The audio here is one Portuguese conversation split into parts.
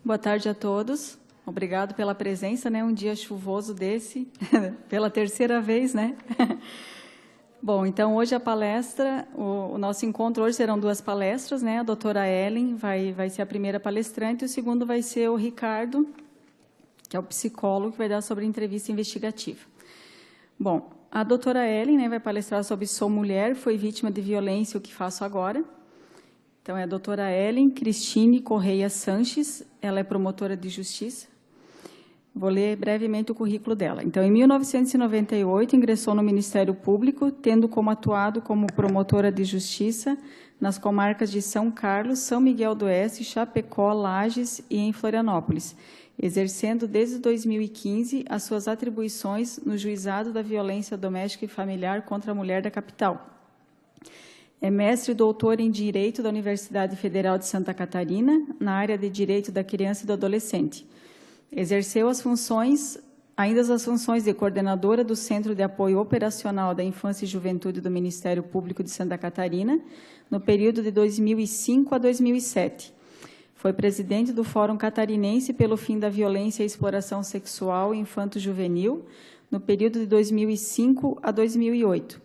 Boa tarde a todos. Obrigado pela presença, né? Um dia chuvoso desse, pela terceira vez, né? Bom, então hoje a palestra, o nosso encontro hoje serão duas palestras, né? A doutora Ellen vai ser a primeira palestrante e o segundo vai ser o Ricardo, que é o psicólogo, que vai dar sobre entrevista investigativa. Bom, a doutora Ellen, né, vai palestrar sobre Sou Mulher, foi vítima de violência, o que faço agora. Então, é a doutora Ellen Cristine Correia Sanches, ela é promotora de justiça. Vou ler brevemente o currículo dela. Então, em 1998, ingressou no Ministério Público, tendo como atuado como promotora de justiça nas comarcas de São Carlos, São Miguel do Oeste, Chapecó, Lages e em Florianópolis, exercendo desde 2015 as suas atribuições no Juizado da Violência Doméstica e Familiar contra a Mulher da capital. É mestre e doutor em Direito da Universidade Federal de Santa Catarina, na área de Direito da Criança e do Adolescente. Exerceu ainda as funções de coordenadora do Centro de Apoio Operacional da Infância e Juventude do Ministério Público de Santa Catarina, no período de 2005 a 2007. Foi presidente do Fórum Catarinense pelo Fim da Violência e Exploração Sexual Infanto-Juvenil, no período de 2005 a 2008.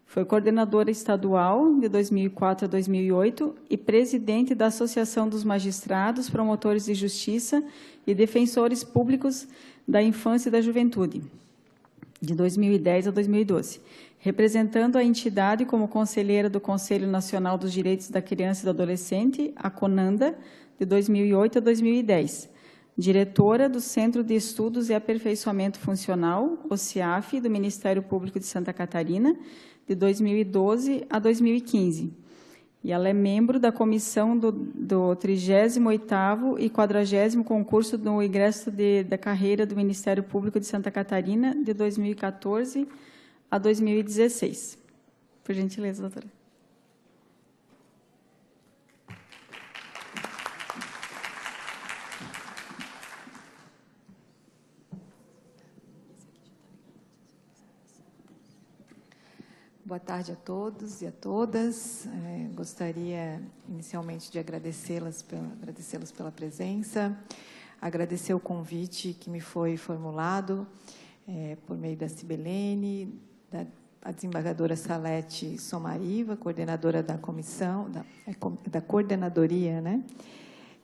Foi coordenadora estadual de 2004 a 2008 e presidente da Associação dos Magistrados, Promotores de Justiça e Defensores Públicos da Infância e da Juventude, de 2010 a 2012, representando a entidade como conselheira do Conselho Nacional dos Direitos da Criança e do Adolescente, a CONANDA, de 2008 a 2010, diretora do Centro de Estudos e Aperfeiçoamento Funcional, o CIAF, do Ministério Público de Santa Catarina, de 2012 a 2015. E ela é membro da comissão do 38º e 40º concurso do ingresso da carreira do Ministério Público de Santa Catarina, de 2014 a 2016. Por gentileza, doutora. Boa tarde a todos e a todas. Gostaria inicialmente de agradecê-las pela presença, agradecer o convite que me foi formulado por meio da Cibelene, da desembargadora Salete Somariva, coordenadora da comissão, da coordenadoria, né?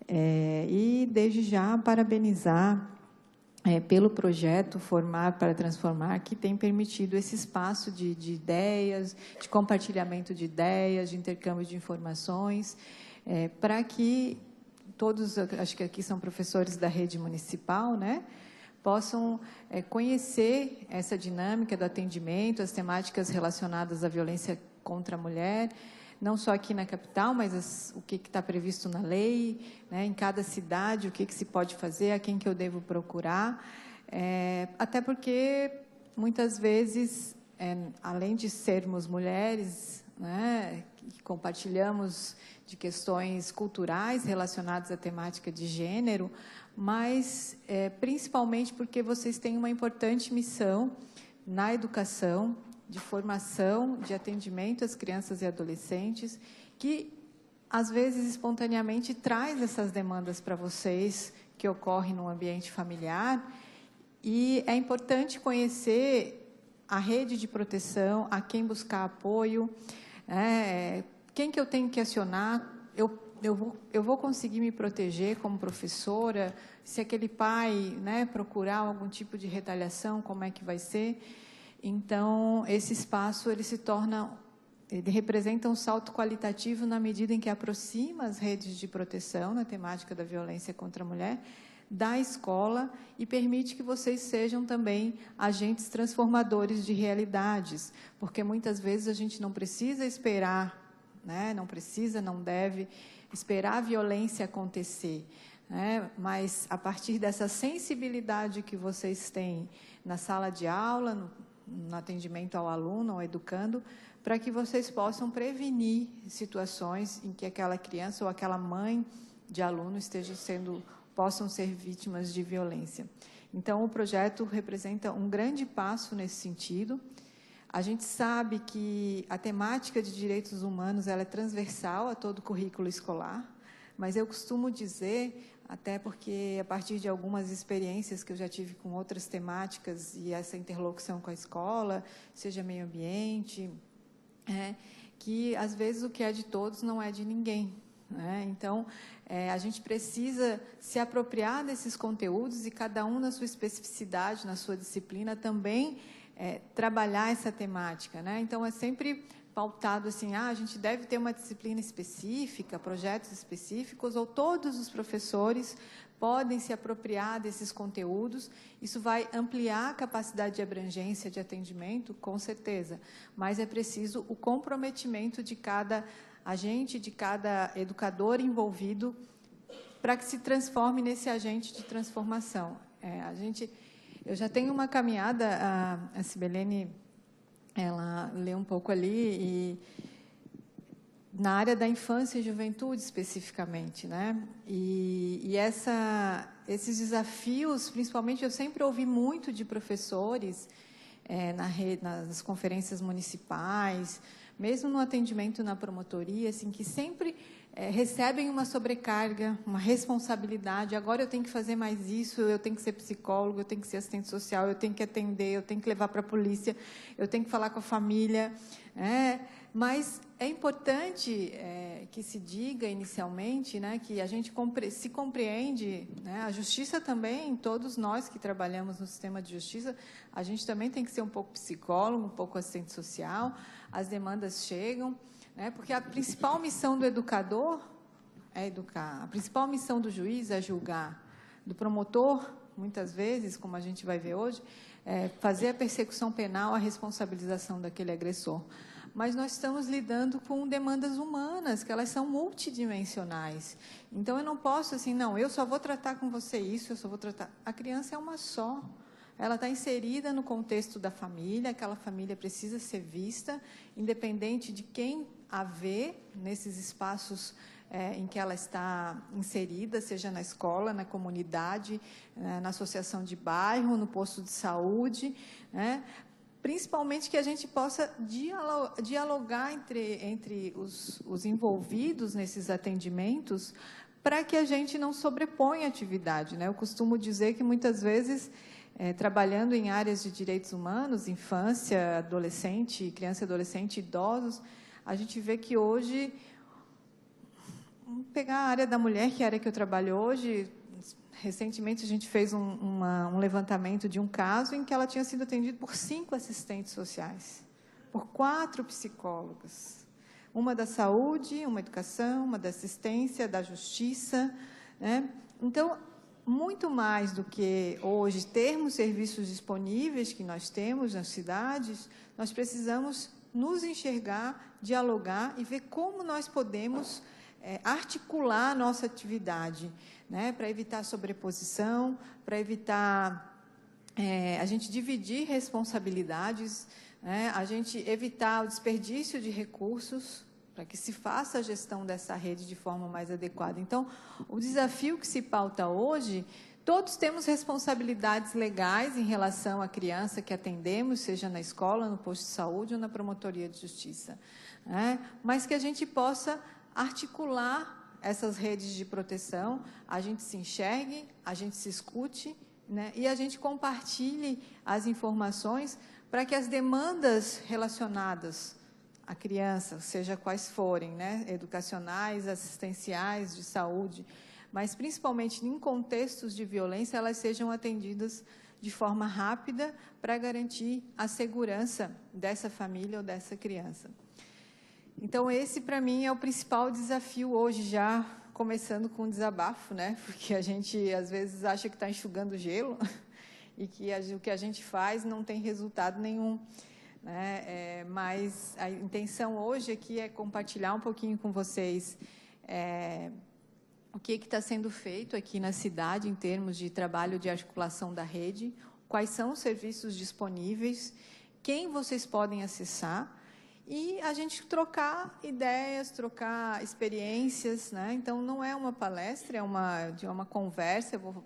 E desde já parabenizar pelo projeto Formar para Transformar, que tem permitido esse espaço de ideias, de compartilhamento de ideias, de intercâmbio de informações, para que todos, acho que aqui são professores da rede municipal, né, possam conhecer essa dinâmica do atendimento, as temáticas relacionadas à violência contra a mulher, não só aqui na capital, mas o que está previsto na lei, né, em cada cidade, o que se pode fazer, a quem que eu devo procurar, até porque, muitas vezes, além de sermos mulheres, né, que compartilhamos de questões culturais relacionadas à temática de gênero, mas principalmente porque vocês têm uma importante missão na educação, de formação, de atendimento às crianças e adolescentes, que, às vezes, espontaneamente traz essas demandas para vocês, que ocorrem no ambiente familiar, e é importante conhecer a rede de proteção, a quem buscar apoio, quem que eu tenho que acionar, eu vou conseguir me proteger como professora, se aquele pai, né, procurar algum tipo de retaliação, como é que vai ser? Então, esse espaço ele representa um salto qualitativo na medida em que aproxima as redes de proteção na temática da violência contra a mulher da escola e permite que vocês sejam também agentes transformadores de realidades, porque muitas vezes a gente não precisa esperar, né, não deve esperar a violência acontecer, né, mas a partir dessa sensibilidade que vocês têm na sala de aula, no atendimento ao aluno, ao educando, para que vocês possam prevenir situações em que aquela criança ou aquela mãe de aluno possam ser vítimas de violência. Então, o projeto representa um grande passo nesse sentido. A gente sabe que a temática de direitos humanos ela é transversal a todo o currículo escolar, mas eu costumo dizer, até porque a partir de algumas experiências que eu já tive com outras temáticas e essa interlocução com a escola, seja meio ambiente, que às vezes o que é de todos não é de ninguém. Então, a gente precisa se apropriar desses conteúdos e cada um na sua especificidade, na sua disciplina, também trabalhar essa temática. Então, é sempre pautado assim, a gente deve ter uma disciplina específica, projetos específicos, ou todos os professores podem se apropriar desses conteúdos. Isso vai ampliar a capacidade de abrangência de atendimento, com certeza, mas é preciso o comprometimento de cada agente, de cada educador envolvido, para que se transforme nesse agente de transformação. Eu já tenho uma caminhada, a Sibelene, ela lê um pouco ali, na área da infância e juventude, especificamente, E esses desafios, principalmente, eu sempre ouvi muito de professores, nas conferências municipais, mesmo no atendimento na promotoria, assim, que sempre recebem uma sobrecarga, uma responsabilidade. Agora eu tenho que fazer mais isso, eu tenho que ser psicólogo, eu tenho que ser assistente social, eu tenho que atender, eu tenho que levar para a polícia, eu tenho que falar com a família. Mas é importante que se diga inicialmente, que a gente se compreende, a justiça também, todos nós que trabalhamos no sistema de justiça, a gente também tem que ser um pouco psicólogo, um pouco assistente social, as demandas chegam, porque a principal missão do educador é educar, a principal missão do juiz é julgar, do promotor, muitas vezes, como a gente vai ver hoje, é fazer a persecução penal, a responsabilização daquele agressor. Mas nós estamos lidando com demandas humanas, que elas são multidimensionais. Então, eu não posso, assim, não, eu só vou tratar com você isso, eu só vou tratar... A criança é uma só. Ela está inserida no contexto da família, aquela família precisa ser vista, independente de quem a vê nesses espaços em que ela está inserida, seja na escola, na comunidade, na associação de bairro, no posto de saúde, principalmente que a gente possa dialogar entre os envolvidos nesses atendimentos, para que a gente não sobreponha a atividade. Eu costumo dizer que, muitas vezes, trabalhando em áreas de direitos humanos, infância, adolescente, criança, adolescente, idosos, a gente vê que hoje, vamos pegar a área da mulher, que é a área que eu trabalho hoje. Recentemente, a gente fez um levantamento de um caso em que ela tinha sido atendida por 5 assistentes sociais, por 4 psicólogas, uma da saúde, uma educação, uma da assistência, da justiça. Então, muito mais do que hoje termos serviços disponíveis que nós temos nas cidades, nós precisamos nos enxergar, dialogar e ver como nós podemos articular a nossa atividade, para evitar sobreposição, para evitar a gente dividir responsabilidades, a gente evitar o desperdício de recursos, para que se faça a gestão dessa rede de forma mais adequada. Então, o desafio que se pauta hoje, todos temos responsabilidades legais em relação à criança que atendemos, seja na escola, no posto de saúde ou na promotoria de justiça, mas que a gente possa articular essas redes de proteção, a gente se enxergue, a gente se escute, e a gente compartilhe as informações para que as demandas relacionadas à criança, seja quais forem, educacionais, assistenciais, de saúde, mas principalmente em contextos de violência, elas sejam atendidas de forma rápida para garantir a segurança dessa família ou dessa criança. Então, esse, para mim, é o principal desafio hoje, já começando com um desabafo, porque a gente, às vezes, acha que está enxugando gelo e que o que a gente faz não tem resultado nenhum. Mas a intenção hoje aqui é compartilhar um pouquinho com vocês o que está sendo feito aqui na cidade em termos de trabalho de articulação da rede, quais são os serviços disponíveis, quem vocês podem acessar, e a gente trocar ideias, trocar experiências. Então, não é uma palestra, é uma conversa. Eu vou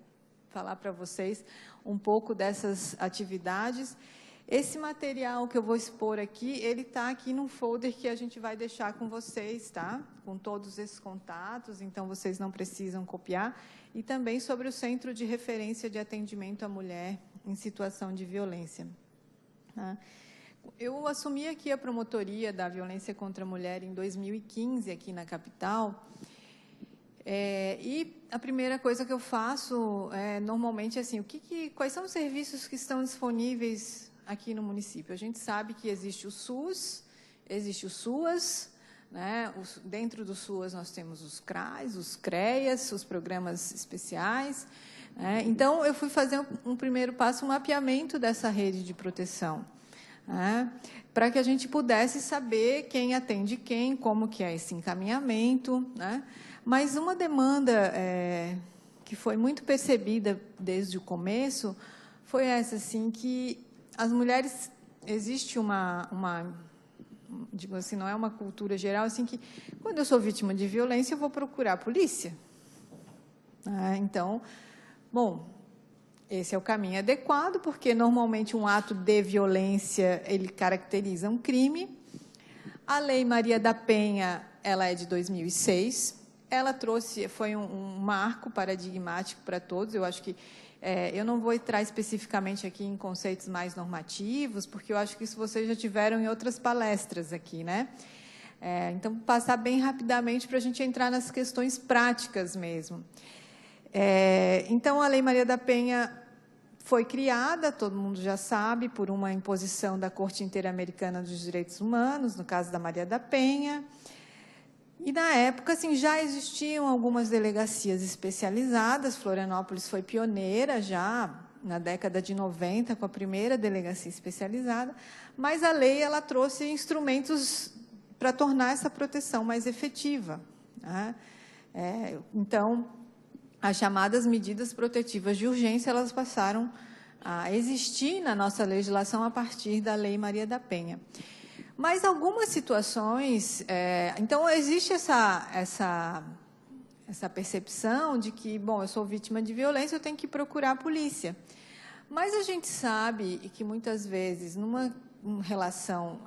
falar para vocês um pouco dessas atividades. Esse material que eu vou expor aqui, ele está aqui num folder que a gente vai deixar com vocês, tá? Com todos esses contatos, então vocês não precisam copiar. E também sobre o Centro de Referência de Atendimento à Mulher em Situação de Violência. Tá? Eu assumi aqui a promotoria da violência contra a mulher em 2015, aqui na capital. E a primeira coisa que eu faço, normalmente, assim, quais são os serviços que estão disponíveis aqui no município? A gente sabe que existe o SUS, existe o SUAS, né? Dentro do SUAS nós temos os CRAs, os CREAS, os programas especiais. Né? Então, eu fui fazer um primeiro passo, um mapeamento dessa rede de proteção, né? Para que a gente pudesse saber quem atende quem, como que é esse encaminhamento. Né? Mas uma demanda que foi muito percebida desde o começo foi essa, assim, que as mulheres, existe digo assim, não é uma cultura geral, assim, que quando eu sou vítima de violência, eu vou procurar a polícia. Então, bom, esse é o caminho adequado, porque normalmente um ato de violência, ele caracteriza um crime. A Lei Maria da Penha, ela é de 2006, ela foi um marco paradigmático para todos. Eu acho que eu não vou entrar especificamente aqui em conceitos mais normativos, porque eu acho que isso vocês já tiveram em outras palestras aqui, né? Então, vou passar bem rapidamente para a gente entrar nas questões práticas mesmo. Então, a Lei Maria da Penha foi criada, todo mundo já sabe, por uma imposição da Corte Interamericana dos Direitos Humanos, no caso da Maria da Penha. E, na época, assim, já existiam algumas delegacias especializadas. Florianópolis foi pioneira já na década de 90, com a primeira delegacia especializada, mas a lei ela trouxe instrumentos para tornar essa proteção mais efetiva. Né? Então, as chamadas medidas protetivas de urgência, elas passaram a existir na nossa legislação a partir da Lei Maria da Penha. Mas algumas situações, então existe essa percepção de que, bom, eu sou vítima de violência, eu tenho que procurar a polícia. Mas a gente sabe que muitas vezes, numa relação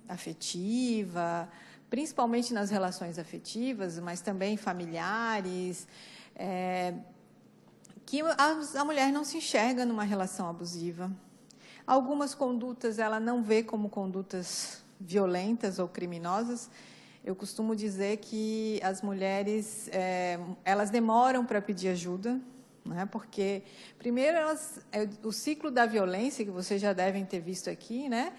afetiva, principalmente nas relações afetivas, mas também familiares, que a mulher não se enxerga numa relação abusiva. Algumas condutas ela não vê como condutas violentas ou criminosas. Eu costumo dizer que as mulheres elas demoram para pedir ajuda, né? Porque, primeiro, o ciclo da violência, que vocês já devem ter visto aqui, né?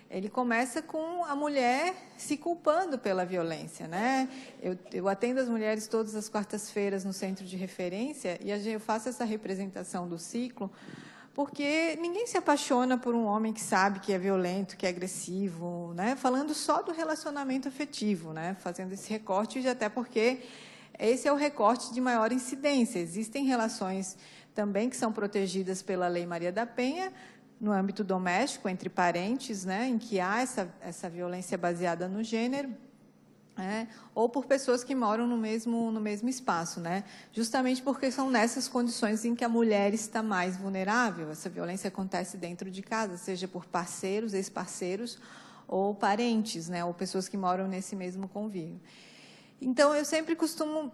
Ele começa com a mulher se culpando pela violência, né? Eu atendo as mulheres todas as quartas-feiras no centro de referência e eu faço essa representação do ciclo, porque ninguém se apaixona por um homem que sabe que é violento, que é agressivo, né? Falando só do relacionamento afetivo, né? Fazendo esse recorte, até porque esse é o recorte de maior incidência. Existem relações também que são protegidas pela Lei Maria da Penha, no âmbito doméstico, entre parentes, né, em que há essa violência baseada no gênero, ou por pessoas que moram no mesmo espaço, né, justamente porque são nessas condições em que a mulher está mais vulnerável. Essa violência acontece dentro de casa, seja por parceiros, ex-parceiros, ou parentes, né, ou pessoas que moram nesse mesmo convívio. Então, eu sempre costumo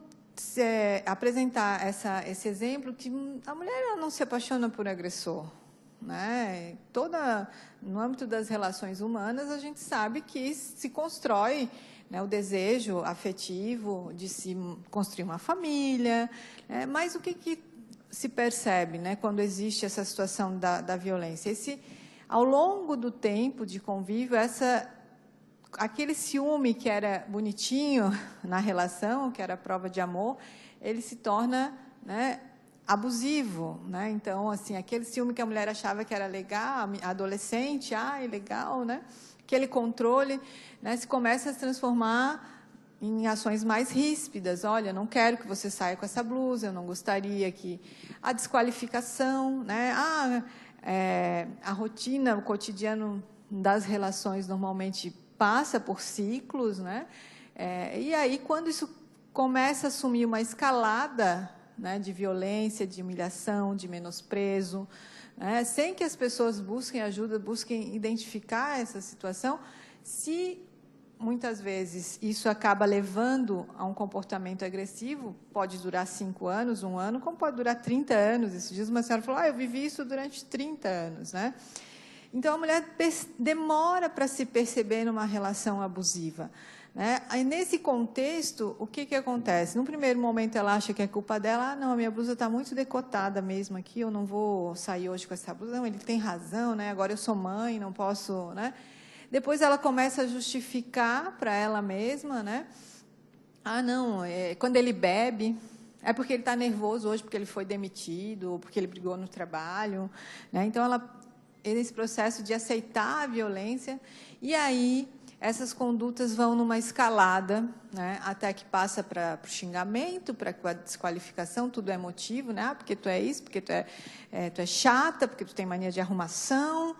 apresentar esse exemplo que a mulher ela não se apaixona por agressor, né? No âmbito das relações humanas, a gente sabe que se constrói, né, o desejo afetivo de se construir uma família, mas o que se percebe, né, quando existe essa situação da violência? Ao longo do tempo de convívio, aquele ciúme que era bonitinho na relação, que era prova de amor, ele se torna, né, abusivo, né? Então, assim, aquele ciúme que a mulher achava que era legal, a adolescente, legal, né? Aquele controle, né, se começa a se transformar em ações mais ríspidas. Olha, não quero que você saia com essa blusa, eu não gostaria que... A desqualificação, né? A rotina, o cotidiano das relações normalmente passa por ciclos, né? E aí, quando isso começa a assumir uma escalada, né, de violência, de humilhação, de menosprezo, né, sem que as pessoas busquem ajuda, busquem identificar essa situação, se muitas vezes isso acaba levando a um comportamento agressivo, pode durar 5 anos, 1 ano, como pode durar 30 anos. Esses dias uma senhora falou, eu vivi isso durante 30 anos, né? Então, a mulher demora para se perceber numa relação abusiva, né? Aí, nesse contexto, o que acontece? No primeiro momento, ela acha que é culpa dela. Não, a minha blusa está muito decotada mesmo aqui, eu não vou sair hoje com essa blusa. Não, ele tem razão, né? Agora eu sou mãe, não posso, né? Depois ela começa a justificar para ela mesma, né? Não, quando ele bebe, é porque ele está nervoso hoje, porque ele foi demitido, ou porque ele brigou no trabalho, né? Então, nesse processo de aceitar a violência, e aí essas condutas vão numa escalada, né? Até que passa para o xingamento, para a desqualificação, tudo é motivo, né? Porque tu é isso, porque tu é chata, porque tu tem mania de arrumação,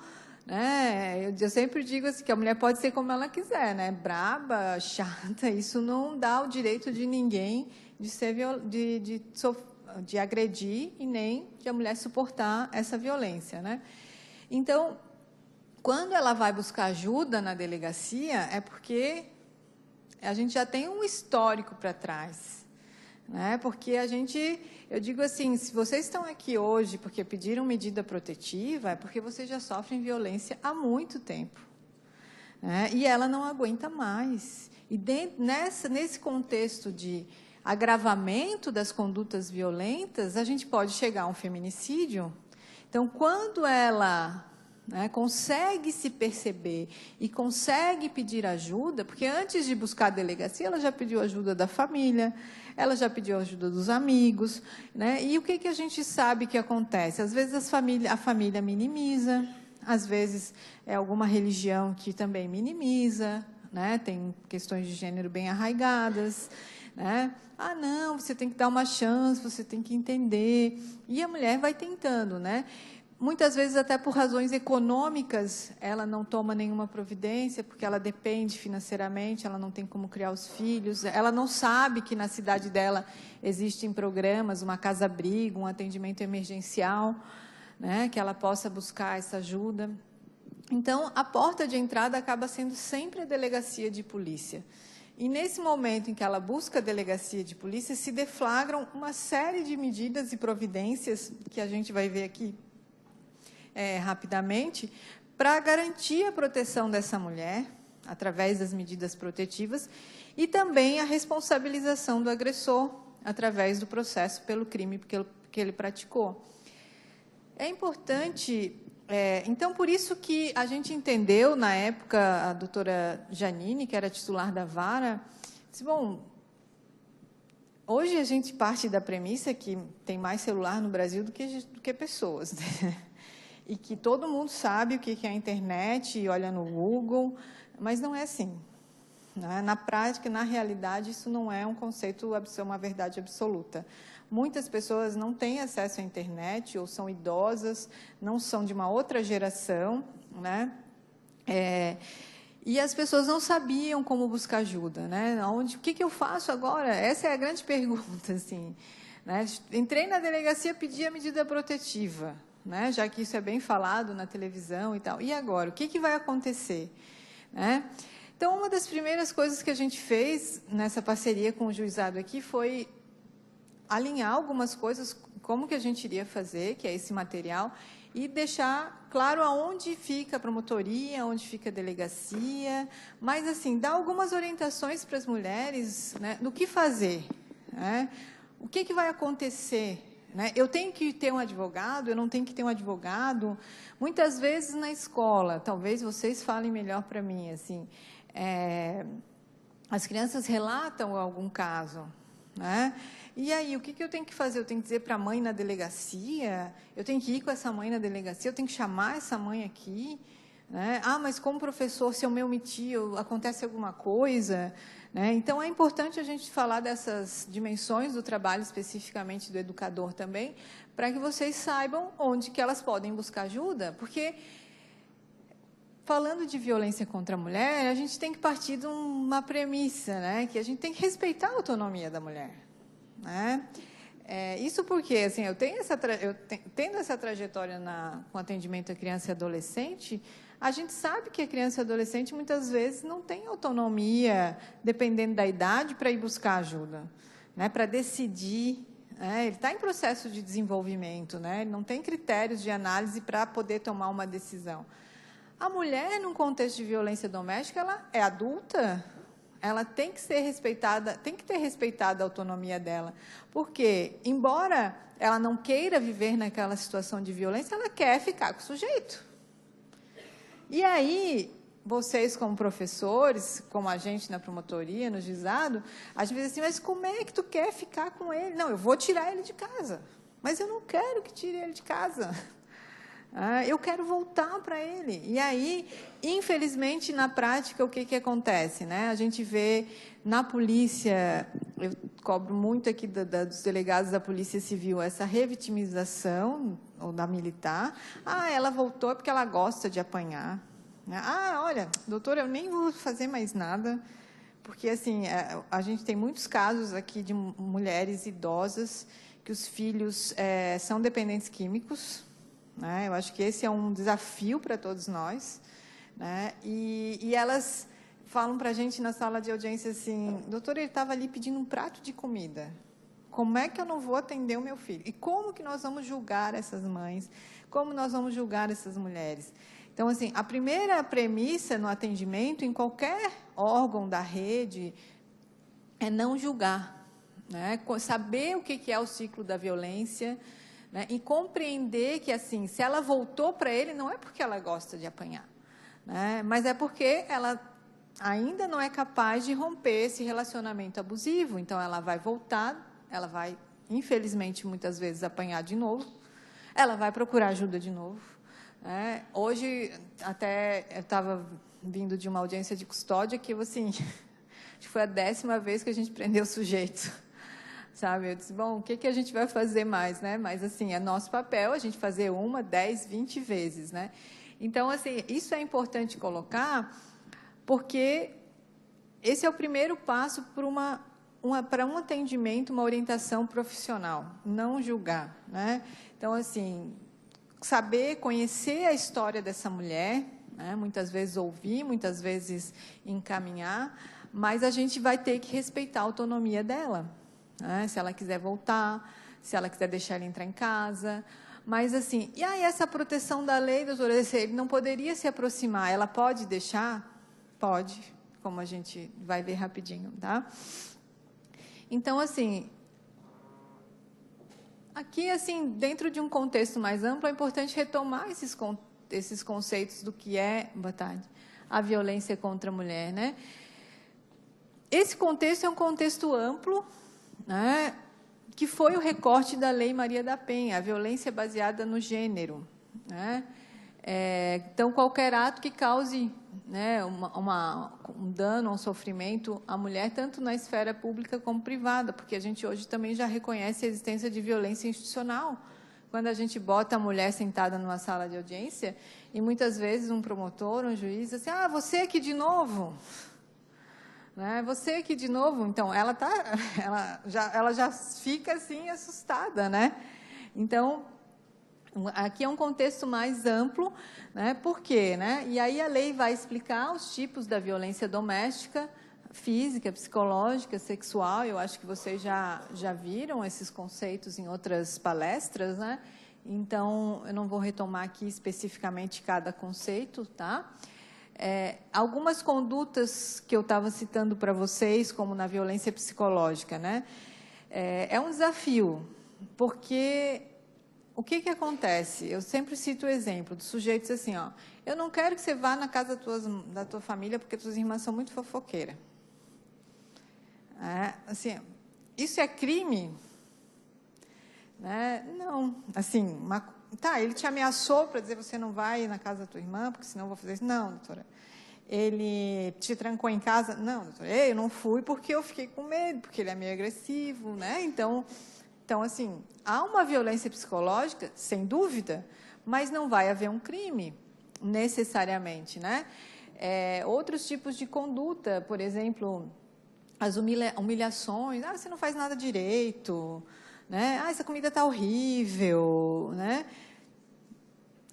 né? Eu sempre digo assim, que a mulher pode ser como ela quiser, né? Braba, chata, isso não dá o direito de ninguém de agredir e nem de a mulher suportar essa violência, né? Então, quando ela vai buscar ajuda na delegacia, é porque a gente já tem um histórico para trás, né? Porque eu digo assim, se vocês estão aqui hoje porque pediram medida protetiva, é porque vocês já sofrem violência há muito tempo, né? E ela não aguenta mais. E nesse contexto de agravamento das condutas violentas, a gente pode chegar a um feminicídio. Então, quando ela, né, consegue se perceber e consegue pedir ajuda, porque antes de buscar a delegacia, ela já pediu ajuda da família, ela já pediu ajuda dos amigos, né? E o que a gente sabe que acontece? Às vezes a família minimiza, às vezes é alguma religião que também minimiza, né? Tem questões de gênero bem arraigadas, né? Não, você tem que dar uma chance, você tem que entender. E a mulher vai tentando, né? Muitas vezes, até por razões econômicas, ela não toma nenhuma providência, porque ela depende financeiramente, ela não tem como criar os filhos, ela não sabe que na cidade dela existem programas, uma casa-abrigo, um atendimento emergencial, né, que ela possa buscar essa ajuda. Então, a porta de entrada acaba sendo sempre a delegacia de polícia. E, nesse momento em que ela busca a delegacia de polícia, se deflagram uma série de medidas e providências, que a gente vai ver aqui rapidamente, para garantir a proteção dessa mulher, através das medidas protetivas, e também a responsabilização do agressor, através do processo pelo crime que ele praticou. É importante... então, por isso que a gente entendeu, na época, a doutora Janine, que era titular da vara, disse, bom, hoje a gente parte da premissa que tem mais celular no Brasil do que pessoas, né? E que todo mundo sabe o que é a internet, e olha no Google, mas não é assim, né? Na prática, na realidade, isso não é um conceito, uma verdade absoluta. Muitas pessoas não têm acesso à internet, ou são idosas, não são de uma outra geração, né? E as pessoas não sabiam como buscar ajuda, né? O que eu faço agora? Essa é a grande pergunta, assim, né? Entrei na delegacia, pedi a medida protetiva, né? Já que isso é bem falado na televisão e tal. E agora? O que vai acontecer? Né? Então, uma das primeiras coisas que a gente fez nessa parceria com o juizado aqui foi alinhar algumas coisas, como que a gente iria fazer, que é esse material, e deixar claro aonde fica a promotoria, onde fica a delegacia, mas, assim, dar algumas orientações para as mulheres, né, do que fazer, né? O que vai acontecer, né? Eu tenho que ter um advogado, eu não tenho que ter um advogado. Muitas vezes na escola, talvez vocês falem melhor para mim, assim, as crianças relatam algum caso, né? E aí, o que eu tenho que fazer? Eu tenho que dizer para a mãe na delegacia? Eu tenho que ir com essa mãe na delegacia? Eu tenho que chamar essa mãe aqui? Né? Mas como professor, se eu me omitir, acontece alguma coisa? Né? Então, é importante a gente falar dessas dimensões do trabalho, especificamente do educador também, para que vocês saibam onde que elas podem buscar ajuda, porque, falando de violência contra a mulher, a gente tem que partir de uma premissa, né? Que a gente tem que respeitar a autonomia da mulher, né? Isso porque, assim, tendo essa trajetória com atendimento a criança e adolescente, a gente sabe que a criança e adolescente muitas vezes não tem autonomia, dependendo da idade, para ir buscar ajuda, né, para decidir. Ele está em processo de desenvolvimento, né, ele não tem critérios de análise para poder tomar uma decisão. A mulher, num contexto de violência doméstica, ela é adulta, ela tem que ser respeitada, tem que ter respeitado a autonomia dela, porque, embora ela não queira viver naquela situação de violência, ela quer ficar com o sujeito. E aí, vocês como professores, como a gente na promotoria, no juizado, a gente diz assim, mas como é que tu quer ficar com ele? Não, eu vou tirar ele de casa, mas eu não quero que tire ele de casa. Eu quero voltar para ele. E aí, infelizmente, na prática, o que acontece, né? A gente vê na polícia, eu cobro muito aqui dos delegados da Polícia Civil, essa revitimização, ou da militar. Ela voltou porque ela gosta de apanhar. Olha, doutora, eu nem vou fazer mais nada, porque, assim, a gente tem muitos casos aqui de mulheres idosas que os filhos são dependentes químicos. Eu acho que esse é um desafio para todos nós, né? E elas falam para a gente na sala de audiência assim, doutora, ele estava ali pedindo um prato de comida, como é que eu não vou atender o meu filho? E como que nós vamos julgar essas mães? Como nós vamos julgar essas mulheres? Então, assim, a primeira premissa no atendimento, em qualquer órgão da rede, é não julgar, né? Saber o que é o ciclo da violência, né, e compreender que, assim, se ela voltou para ele, não é porque ela gosta de apanhar, né, mas é porque ela ainda não é capaz de romper esse relacionamento abusivo. Então, ela vai voltar, ela vai, infelizmente, muitas vezes apanhar de novo, ela vai procurar ajuda de novo. Né. Hoje, até, eu estava vindo de uma audiência de custódia que, assim, acho que foi a 10ª vez que a gente prendeu o sujeito. Sabe? Eu disse, bom, o que a gente vai fazer mais, né? Mas, assim, é nosso papel a gente fazer 1, 10, 20 vezes, né? Então, assim, isso é importante colocar, porque esse é o primeiro passo para um atendimento, uma orientação profissional, não julgar, né? Então, assim, saber, conhecer a história dessa mulher, né? Muitas vezes ouvir, muitas vezes encaminhar, mas a gente vai ter que respeitar a autonomia dela. Se ela quiser voltar, se ela quiser deixar ele entrar em casa. Mas, assim, e aí essa proteção da lei, doutora, ele não poderia se aproximar, ela pode deixar? Pode, como a gente vai ver rapidinho, tá? Então, assim, aqui, assim, dentro de um contexto mais amplo, é importante retomar esses conceitos do que é, boa tarde, a violência contra a mulher, né? Esse contexto é um contexto amplo, né, que foi o recorte da Lei Maria da Penha, a violência baseada no gênero. Né? Então, qualquer ato que cause, né, um dano, um sofrimento à mulher, tanto na esfera pública como privada, porque a gente hoje também já reconhece a existência de violência institucional. Quando a gente bota a mulher sentada numa sala de audiência, e muitas vezes um promotor, um juiz, assim, você aqui de novo... Né? Você aqui de novo, então, ela já fica assim assustada, né? Então, aqui é um contexto mais amplo, né? Por quê, né? E aí a lei vai explicar os tipos da violência doméstica, física, psicológica, sexual. Eu acho que vocês já viram esses conceitos em outras palestras, né? Então, eu não vou retomar aqui especificamente cada conceito, tá? Algumas condutas que eu estava citando para vocês, como na violência psicológica, né? É um desafio, porque o que acontece? Eu sempre cito o exemplo do sujeito diz assim, eu não quero que você vá na casa da tua família porque tuas irmãs são muito fofoqueiras. Assim, isso é crime? Né? Não, assim, ele te ameaçou para dizer você não vai na casa da tua irmã, porque senão eu vou fazer isso. Não, doutora. Ele te trancou em casa? Não, doutora. Eu não fui porque eu fiquei com medo, porque ele é meio agressivo, né? Então, assim, há uma violência psicológica, sem dúvida, mas não vai haver um crime, necessariamente, né? Outros tipos de conduta, por exemplo, as humilhações. Você não faz nada direito, né? Ah, essa comida está horrível, né?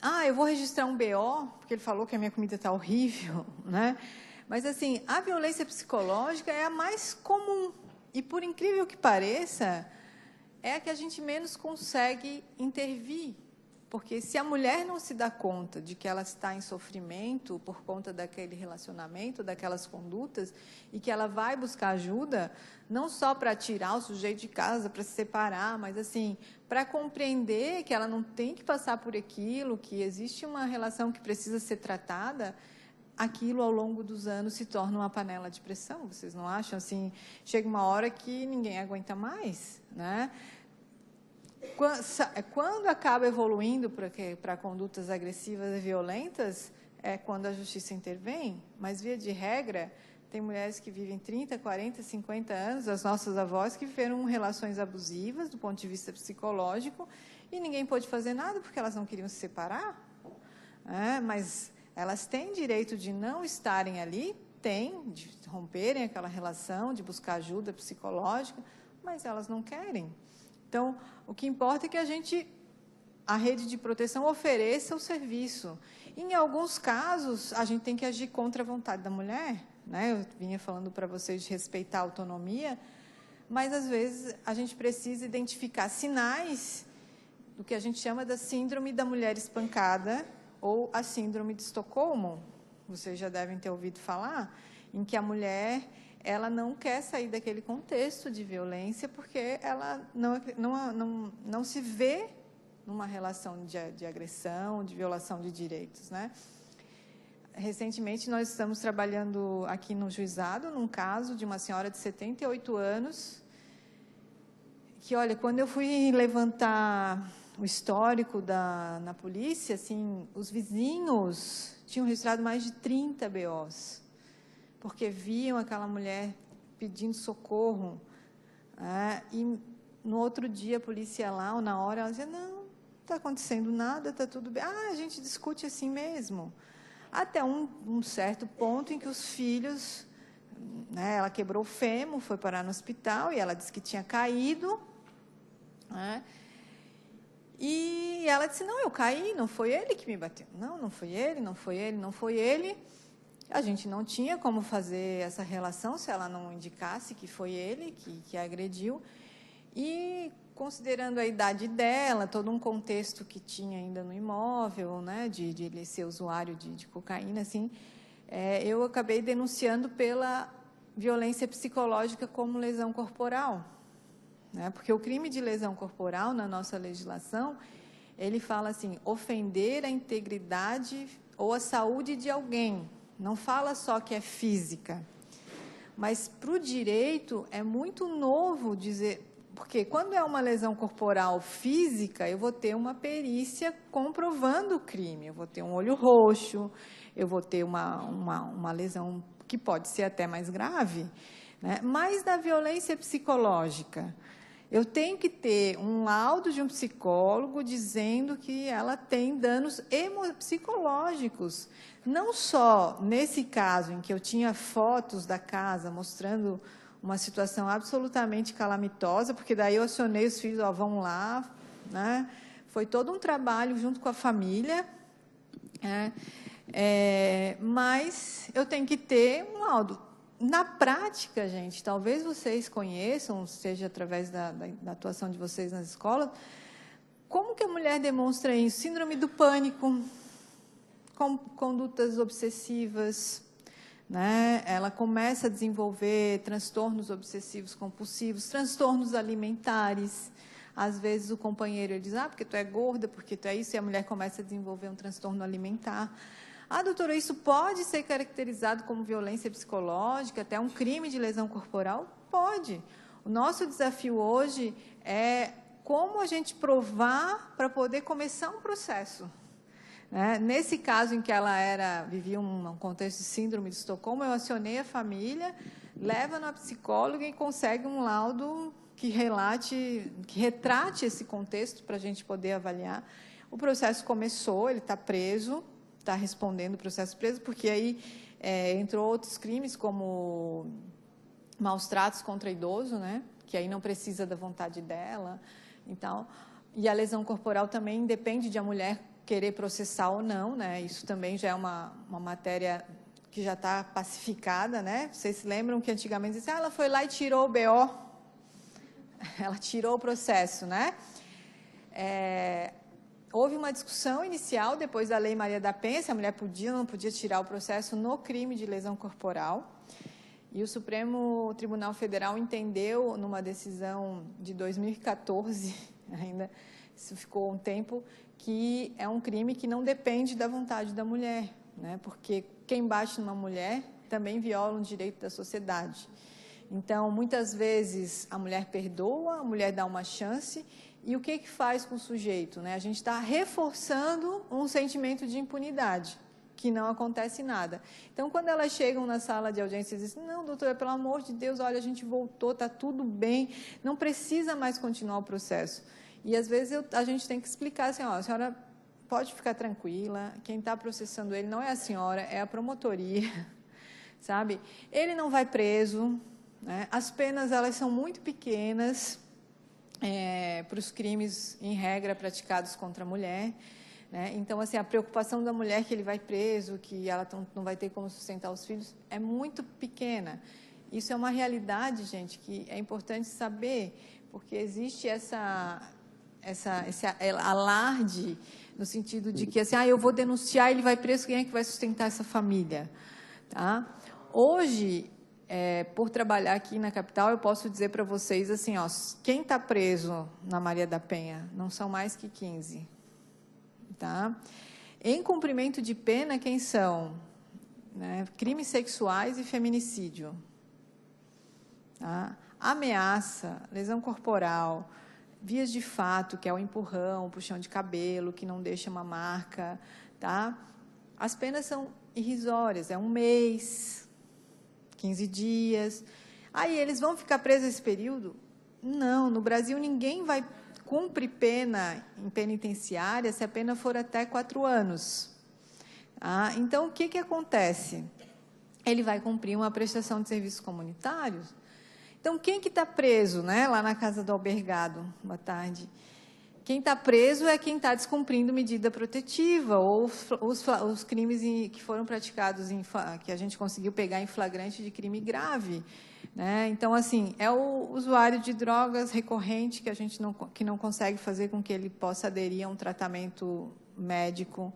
Ah, eu vou registrar um BO, porque ele falou que a minha comida está horrível, né? Mas, assim, a violência psicológica é a mais comum. E, por incrível que pareça, é a que a gente menos consegue intervir. Porque se a mulher não se dá conta de que ela está em sofrimento por conta daquele relacionamento, daquelas condutas, e que ela vai buscar ajuda, não só para tirar o sujeito de casa, para se separar, mas assim, para compreender que ela não tem que passar por aquilo, que existe uma relação que precisa ser tratada, aquilo ao longo dos anos se torna uma panela de pressão. Vocês não acham? Assim, chega uma hora que ninguém aguenta mais, né? Quando acaba evoluindo para condutas agressivas e violentas, é quando a justiça intervém, mas, via de regra, tem mulheres que vivem 30, 40, 50 anos, as nossas avós, que viveram relações abusivas do ponto de vista psicológico, e ninguém pôde fazer nada porque elas não queriam se separar, mas elas têm direito de não estarem ali, de romperem aquela relação, de buscar ajuda psicológica, mas elas não querem. Então, o que importa é que a rede de proteção ofereça o serviço. Em alguns casos, a gente tem que agir contra a vontade da mulher, né? Eu vinha falando para vocês de respeitar a autonomia, mas, às vezes, a gente precisa identificar sinais do que a gente chama da síndrome da mulher espancada ou a síndrome de Estocolmo. Vocês já devem ter ouvido falar, em que a mulher ela não quer sair daquele contexto de violência porque ela não se vê numa relação de agressão, de violação de direitos, né? Recentemente, nós estamos trabalhando aqui no juizado, num caso de uma senhora de 78 anos, que, olha, quando eu fui levantar o histórico na polícia, assim, os vizinhos tinham registrado mais de 30 BOs, porque viam aquela mulher pedindo socorro, e no outro dia a polícia ia lá, ou na hora, ela dizia, não está acontecendo nada, está tudo bem. Ah, a gente discute assim mesmo. Até um certo ponto em que os filhos, né, ela quebrou o fêmur, foi parar no hospital, e ela disse que tinha caído, e ela disse, não, eu caí, não foi ele que me bateu. Não, não foi ele, não foi ele, não foi ele. A gente não tinha como fazer essa relação se ela não indicasse que foi ele que a agrediu. E, considerando a idade dela, todo um contexto que tinha ainda no imóvel, né, de ele ser usuário de cocaína, assim, eu acabei denunciando pela violência psicológica como lesão corporal, né, porque o crime de lesão corporal, na nossa legislação, ele fala assim, ofender a integridade ou a saúde de alguém. Não fala só que é física, mas para o direito é muito novo dizer, porque quando é uma lesão corporal física, eu vou ter uma perícia comprovando o crime, eu vou ter um olho roxo, eu vou ter uma lesão que pode ser até mais grave, né? Mas da violência psicológica, eu tenho que ter um laudo de um psicólogo dizendo que ela tem danos psicológicos. Não só nesse caso em que eu tinha fotos da casa mostrando uma situação absolutamente calamitosa, porque daí eu acionei os filhos, vão lá, né? Foi todo um trabalho junto com a família, mas eu tenho que ter um laudo. Na prática, gente, talvez vocês conheçam, seja através da atuação de vocês nas escolas, como que a mulher demonstra isso? Síndrome do pânico, condutas obsessivas, né? Ela começa a desenvolver transtornos obsessivos compulsivos, transtornos alimentares. Às vezes o companheiro diz, porque tu é gorda, porque tu é isso, e a mulher começa a desenvolver um transtorno alimentar. Doutora, isso pode ser caracterizado como violência psicológica, até um crime de lesão corporal? Pode. O nosso desafio hoje é como a gente provar para poder começar um processo. Nesse caso em que ela vivia um contexto de síndrome de Estocolmo, eu acionei a família, leva na psicóloga e consegue um laudo que retrate esse contexto para a gente poder avaliar. O processo começou, ele está preso, está respondendo o processo preso, porque aí entrou outros crimes, como maus tratos contra idoso, né, porque aí não precisa da vontade dela. Então, e a lesão corporal também depende de a mulher querer processar ou não, né? Isso também já é uma matéria que já está pacificada, né? Vocês se lembram que antigamente diziam, ela foi lá e tirou o BO, ela tirou o processo, né? Houve uma discussão inicial depois da Lei Maria da Penha, se a mulher podia ou não podia tirar o processo no crime de lesão corporal. E o Supremo Tribunal Federal entendeu, numa decisão de 2014, ainda isso ficou um tempo, que é um crime que não depende da vontade da mulher, né? Porque quem bate numa mulher também viola um direito da sociedade. Então, muitas vezes, a mulher perdoa, a mulher dá uma chance, e o que faz com o sujeito, né? A gente está reforçando um sentimento de impunidade, que não acontece nada. Então, quando elas chegam na sala de audiência e dizem, não, doutora, pelo amor de Deus, olha, a gente voltou, está tudo bem, não precisa mais continuar o processo. E, às vezes, a gente tem que explicar assim, ó, a senhora pode ficar tranquila, quem está processando ele não é a senhora, é a promotoria, sabe? Ele não vai preso, né? As penas, elas são muito pequenas para os crimes, em regra, praticados contra a mulher, né? Então, assim, a preocupação da mulher que ele vai preso, que ela não vai ter como sustentar os filhos, é muito pequena. Isso é uma realidade, gente, que é importante saber, porque existe esse alarde no sentido de que, assim, eu vou denunciar, ele vai preso, quem é que vai sustentar essa família? Tá? Hoje, por trabalhar aqui na capital, eu posso dizer para vocês, assim, ó, quem está preso na Maria da Penha não são mais que 15. Tá? Em cumprimento de pena, quem são? Né? Crimes sexuais e feminicídio. Tá? Ameaça, lesão corporal, vias de fato, que é o empurrão, o puxão de cabelo, que não deixa uma marca. Tá? As penas são irrisórias, é 1 mês, 15 dias. Aí, eles vão ficar presos esse período? Não, no Brasil ninguém vai cumprir pena em penitenciária se a pena for até 4 anos. Então, o que acontece? Ele vai cumprir uma prestação de serviços comunitários. Então, quem que está preso, né, lá na casa do albergado? Boa tarde. Quem está preso é quem está descumprindo medida protetiva ou os crimes que foram praticados, que a gente conseguiu pegar em flagrante de crime grave. Né? Então, assim, é o usuário de drogas recorrente que a gente não consegue fazer com que ele possa aderir a um tratamento médico.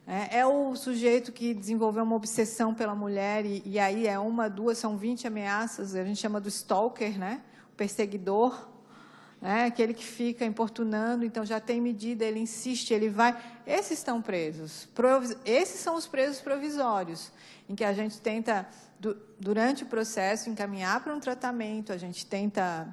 É o sujeito que desenvolveu uma obsessão pela mulher e aí 1, 2, são 20 ameaças, a gente chama do stalker, né? O perseguidor. Aquele que fica importunando, então já tem medida, ele insiste, ele vai. Esses estão presos. Esses são os presos provisórios, em que a gente tenta, durante o processo, encaminhar para um tratamento, a gente tenta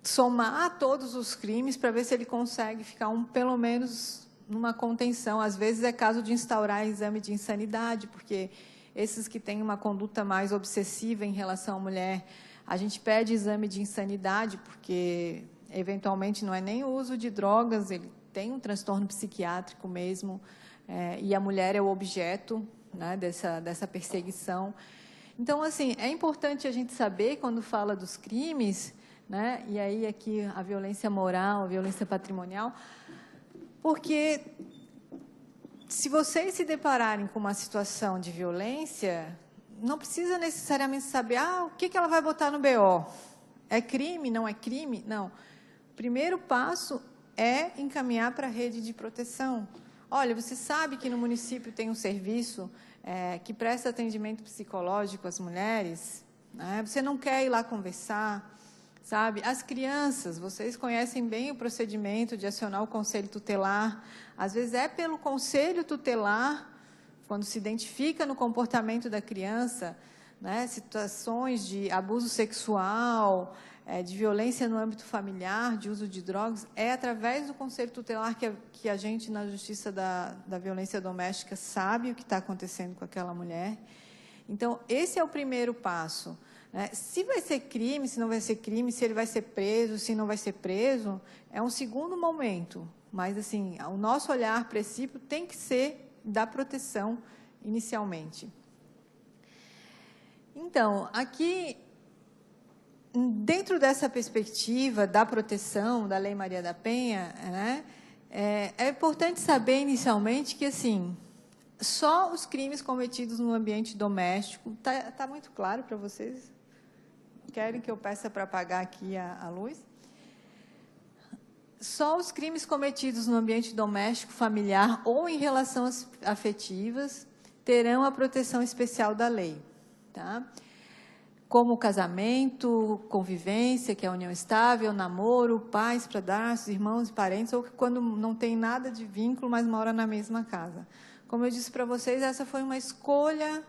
somar todos os crimes para ver se ele consegue ficar pelo menos numa contenção. Às vezes é caso de instaurar exame de insanidade, porque esses que têm uma conduta mais obsessiva em relação à mulher, a gente pede exame de insanidade, porque, eventualmente, não é nem o uso de drogas, ele tem um transtorno psiquiátrico mesmo, e a mulher é o objeto, né, dessa perseguição. Então, assim, é importante a gente saber, quando fala dos crimes, né, e aí aqui a violência moral, a violência patrimonial, porque se vocês se depararem com uma situação de violência, não precisa necessariamente saber, o que ela vai botar no BO? É crime, não é crime? Não. O primeiro passo é encaminhar para a rede de proteção. Olha, você sabe que no município tem um serviço que presta atendimento psicológico às mulheres? Né? Você não quer ir lá conversar? Sabe? As crianças, vocês conhecem bem o procedimento de acionar o conselho tutelar. Às vezes é pelo conselho tutelar, quando se identifica no comportamento da criança, né, situações de abuso sexual, de violência no âmbito familiar, de uso de drogas, é através do conselho tutelar que a gente, na Justiça da Violência Doméstica, sabe o que está acontecendo com aquela mulher. Então, esse é o primeiro passo. Né? Se vai ser crime, se não vai ser crime, se ele vai ser preso, se não vai ser preso, é um segundo momento. Mas, assim, o nosso olhar princípio tem que ser da proteção, inicialmente. Então, aqui dentro dessa perspectiva da proteção da Lei Maria da Penha, né, é importante saber inicialmente que, assim, só os crimes cometidos no ambiente doméstico, tá muito claro para vocês? Querem que eu peça para apagar aqui a luz? Só os crimes cometidos no ambiente doméstico, familiar ou em relações afetivas terão a proteção especial da lei, tá? Como casamento, convivência, que é a união estável, namoro, pais, padrastos, irmãos e parentes, ou quando não tem nada de vínculo, mas mora na mesma casa. Como eu disse para vocês, essa foi uma escolha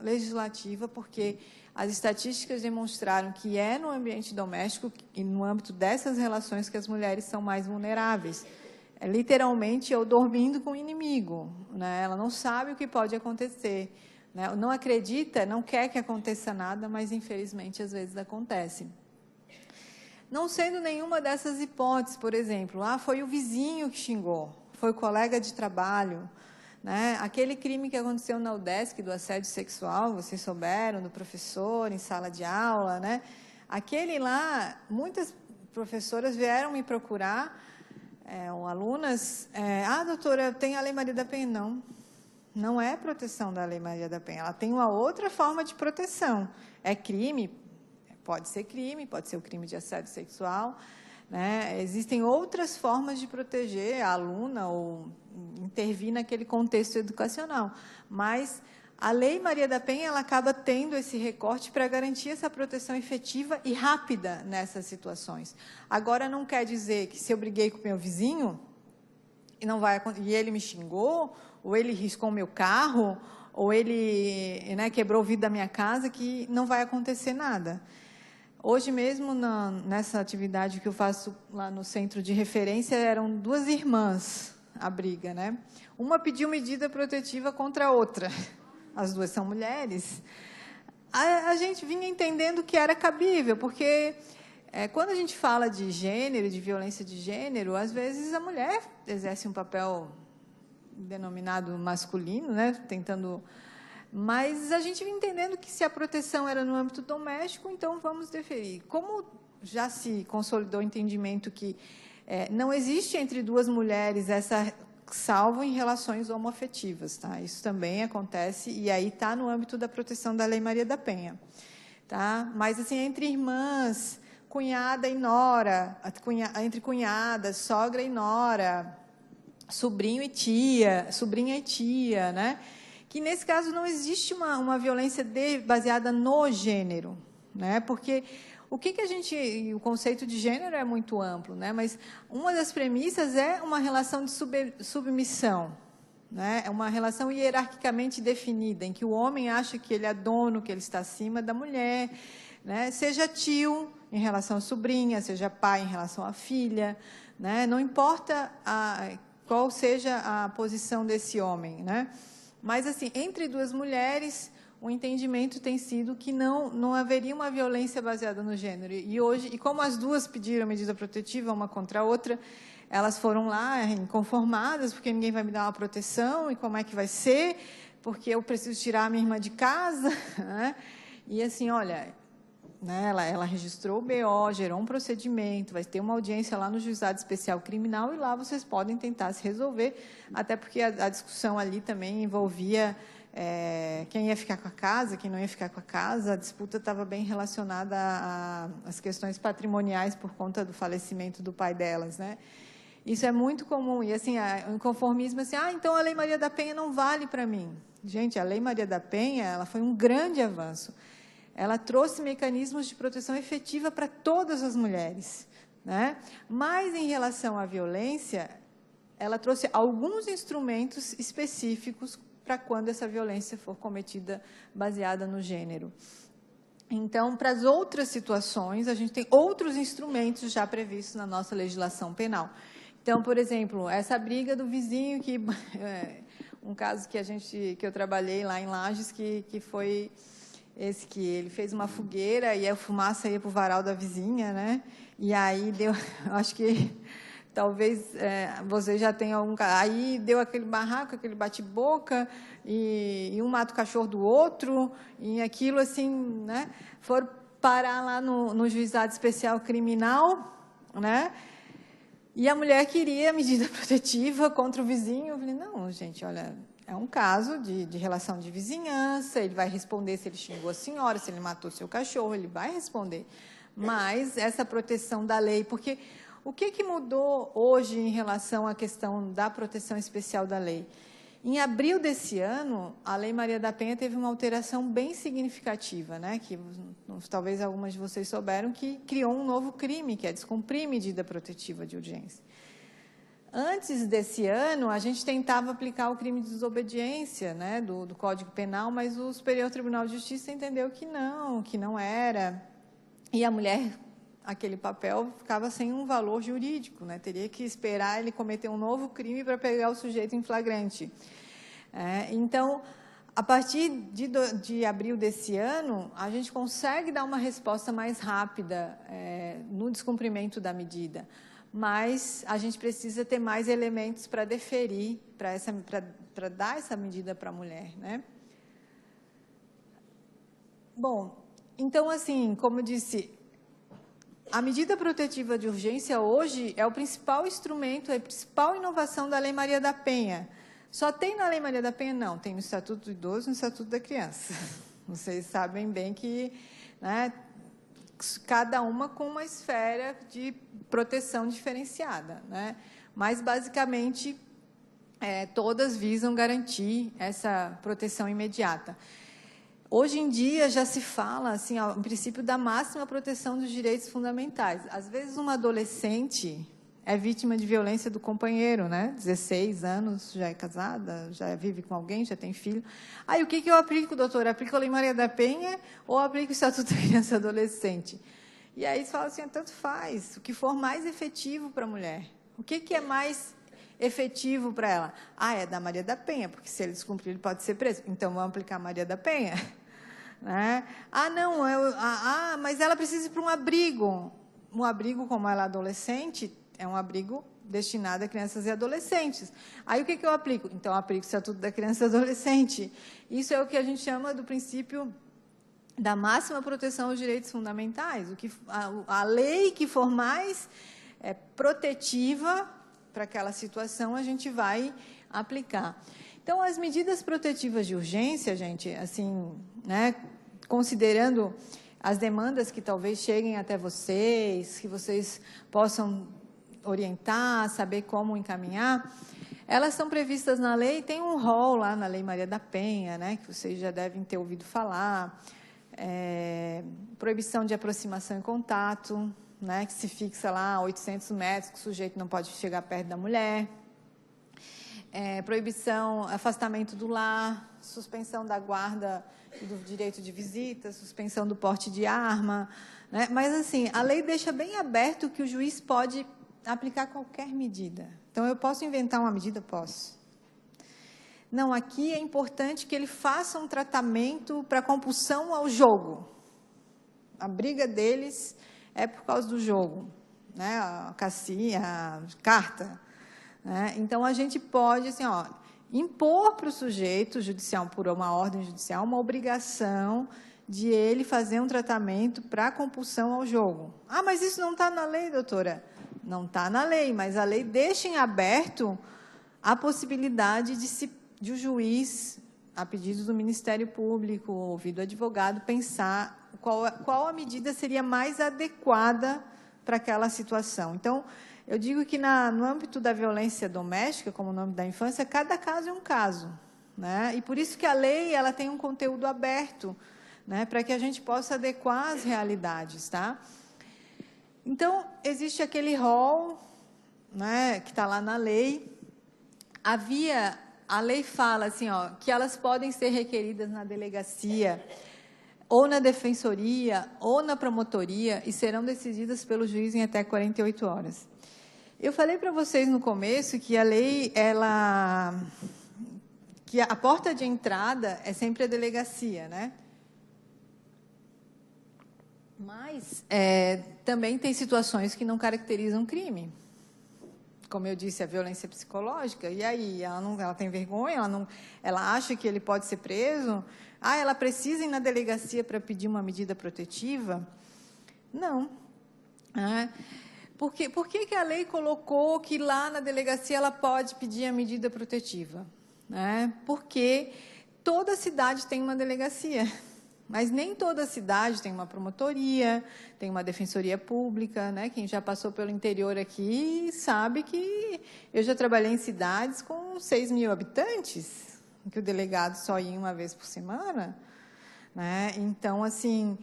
legislativa, porque as estatísticas demonstraram que é no ambiente doméstico e no âmbito dessas relações que as mulheres são mais vulneráveis. É literalmente eu dormindo com o inimigo, né? Ela não sabe o que pode acontecer, né? Não acredita, não quer que aconteça nada, mas infelizmente às vezes acontece. Não sendo nenhuma dessas hipóteses, por exemplo, foi o vizinho que xingou, foi o colega de trabalho, né? Aquele crime que aconteceu na UDESC, do assédio sexual, vocês souberam, do professor em sala de aula, né? Aquele lá, muitas professoras vieram me procurar, ou alunas, doutora, tem a Lei Maria da Penha? Não, não é proteção da Lei Maria da Penha, ela tem uma outra forma de proteção. É crime, pode ser o crime de assédio sexual, né? Existem outras formas de proteger a aluna ou intervir naquele contexto educacional, mas a Lei Maria da Penha ela acaba tendo esse recorte para garantir essa proteção efetiva e rápida nessas situações. Agora, não quer dizer que se eu briguei com o meu vizinho e ele me xingou, ou ele riscou o meu carro, ou ele, né, quebrou o vidro da minha casa, que não vai acontecer nada. Hoje mesmo, nessa atividade que eu faço lá no centro de referência, eram duas irmãs a briga, né? Uma pediu medida protetiva contra a outra. As duas são mulheres. A gente vinha entendendo que era cabível, porque quando a gente fala de gênero, de violência de gênero, às vezes a mulher exerce um papel denominado masculino, né? Mas a gente vinha entendendo que se a proteção era no âmbito doméstico, então vamos deferir. Como já se consolidou o entendimento que não existe entre duas mulheres salvo em relações homoafetivas, tá? Isso também acontece, e aí está no âmbito da proteção da Lei Maria da Penha. Tá? Mas, assim, entre irmãs, cunhada e nora, entre cunhadas, sogra e nora, sobrinha e tia, né? Que, nesse caso, não existe uma violência baseada no gênero, né? Porque o conceito de gênero é muito amplo, né? Mas uma das premissas é uma relação de submissão, né? É uma relação hierarquicamente definida, em que o homem acha que ele é dono, que ele está acima da mulher, né? Seja tio em relação à sobrinha, seja pai em relação à filha, né? Não importa qual seja a posição desse homem, né? Mas, assim, entre duas mulheres, o entendimento tem sido que não haveria uma violência baseada no gênero. E hoje, como as duas pediram medida protetiva, uma contra a outra, elas foram lá inconformadas, porque ninguém vai me dar uma proteção, e como é que vai ser, porque eu preciso tirar a minha irmã de casa, né? E, assim, olha, né, ela registrou o BO, gerou um procedimento, vai ter uma audiência lá no Juizado Especial Criminal, e lá vocês podem tentar se resolver, até porque a discussão ali também envolvia quem ia ficar com a casa, quem não ia ficar com a casa. A disputa estava bem relacionada às questões patrimoniais por conta do falecimento do pai delas, né? Isso é muito comum. E, assim, o inconformismo, assim, então a Lei Maria da Penha não vale para mim. Gente, a Lei Maria da Penha, ela foi um grande avanço. Ela trouxe mecanismos de proteção efetiva para todas as mulheres, né? Mas, em relação à violência, ela trouxe alguns instrumentos específicos para quando essa violência for cometida baseada no gênero. Então, para as outras situações, a gente tem outros instrumentos já previstos na nossa legislação penal. Então, por exemplo, essa briga do vizinho, um caso que eu trabalhei lá em Lages, que foi esse que ele fez uma fogueira e a fumaça ia para o varal da vizinha, né? E aí acho que talvez você já tenha algum... Aí deu aquele barraco, aquele bate-boca, e um mata o cachorro do outro, e aquilo, assim, né? parar lá no juizado especial criminal, né? E a mulher queria medida protetiva contra o vizinho. Eu falei, não, gente, olha, é um caso de relação de vizinhança, ele vai responder se ele xingou a senhora, se ele matou seu cachorro, ele vai responder. Mas essa proteção da lei, porque o que mudou hoje em relação à questão da proteção especial da lei? Em abril desse ano, a Lei Maria da Penha teve uma alteração bem significativa, né? Que talvez algumas de vocês souberam, que criou um novo crime, que é descumprir medida protetiva de urgência. Antes desse ano, a gente tentava aplicar o crime de desobediência, né, do Código Penal, mas o Superior Tribunal de Justiça entendeu que não era. E a mulher, aquele papel, ficava sem um valor jurídico, né? Teria que esperar ele cometer um novo crime para pegar o sujeito em flagrante. Então, a partir de abril desse ano, a gente consegue dar uma resposta mais rápida no descumprimento da medida, mas a gente precisa ter mais elementos para deferir, para dar essa medida para a mulher, né? Bom, então, assim, como eu disse, a medida protetiva de urgência hoje é o principal instrumento, é a principal inovação da Lei Maria da Penha. Só tem na Lei Maria da Penha? Não, tem no Estatuto do Idoso e no Estatuto da Criança. Vocês sabem bem que, né, cada uma com uma esfera de proteção diferenciada, né? Mas, basicamente, todas visam garantir essa proteção imediata. Hoje em dia já se fala, assim, o princípio da máxima proteção dos direitos fundamentais. Às vezes, uma adolescente é vítima de violência do companheiro, né? 16 anos, já é casada, já vive com alguém, já tem filho. Aí, o que eu aplico, doutora? Aplico a Lei Maria da Penha ou aplico o Estatuto da Criança e Adolescente? E aí, eles falam assim, tanto faz, o que for mais efetivo para a mulher. O que é mais efetivo para ela? É da Maria da Penha, porque se ele descumprir, ele pode ser preso. Então, vamos aplicar a Maria da Penha. Né? Não, mas ela precisa ir para um abrigo. Um abrigo, como ela é adolescente, é um abrigo destinado a crianças e adolescentes. Aí, o que eu aplico? Então, eu aplico o Estatuto da Criança e Adolescente. Isso é o que a gente chama do princípio da máxima proteção aos direitos fundamentais. A lei que for mais protetiva para aquela situação, a gente vai aplicar. Então, as medidas protetivas de urgência, gente, assim, né, considerando as demandas que talvez cheguem até vocês, que vocês possam orientar, saber como encaminhar, elas são previstas na lei, tem um rol lá na Lei Maria da Penha, né, que vocês já devem ter ouvido falar, proibição de aproximação e contato, né, que se fixa lá a 800 metros, que o sujeito não pode chegar perto da mulher, proibição, afastamento do lar, suspensão da guarda e do direito de visita, suspensão do porte de arma, né? Mas, assim, a lei deixa bem aberto que o juiz pode aplicar qualquer medida. Então, eu posso inventar uma medida? Posso. Não, aqui é importante que ele faça um tratamento para compulsão ao jogo. A briga deles é por causa do jogo, né? A cassinha, a carta. Né? Então, a gente pode, assim, impor para o sujeito judicial, por uma ordem judicial, uma obrigação de ele fazer um tratamento para compulsão ao jogo. Mas isso não está na lei, doutora? Não está na lei, mas a lei deixa em aberto a possibilidade de o juiz, a pedido do Ministério Público, ouvido o advogado, pensar qual a medida seria mais adequada para aquela situação. Então, eu digo que no âmbito da violência doméstica, como no âmbito da infância, cada caso é um caso, né? E por isso que a lei ela tem um conteúdo aberto, né, para que a gente possa adequar as realidades, tá? Então, existe aquele rol, né, que está lá na lei. A lei fala assim, que elas podem ser requeridas na delegacia, ou na defensoria, ou na promotoria, e serão decididas pelo juiz em até 48 horas. Eu falei para vocês no começo que a lei, que a porta de entrada é sempre a delegacia, né? Mas também tem situações que não caracterizam crime. como eu disse, a violência psicológica, e aí? Ela tem vergonha? Ela acha que ele pode ser preso? Ela precisa ir na delegacia para pedir uma medida protetiva? Não. Por que a lei colocou que lá na delegacia ela pode pedir a medida protetiva? Porque toda cidade tem uma delegacia, mas nem toda cidade tem uma promotoria, tem uma defensoria pública, Quem já passou pelo interior aqui sabe que eu já trabalhei em cidades com 6 mil habitantes, que o delegado só ia uma vez por semana, Então, assim,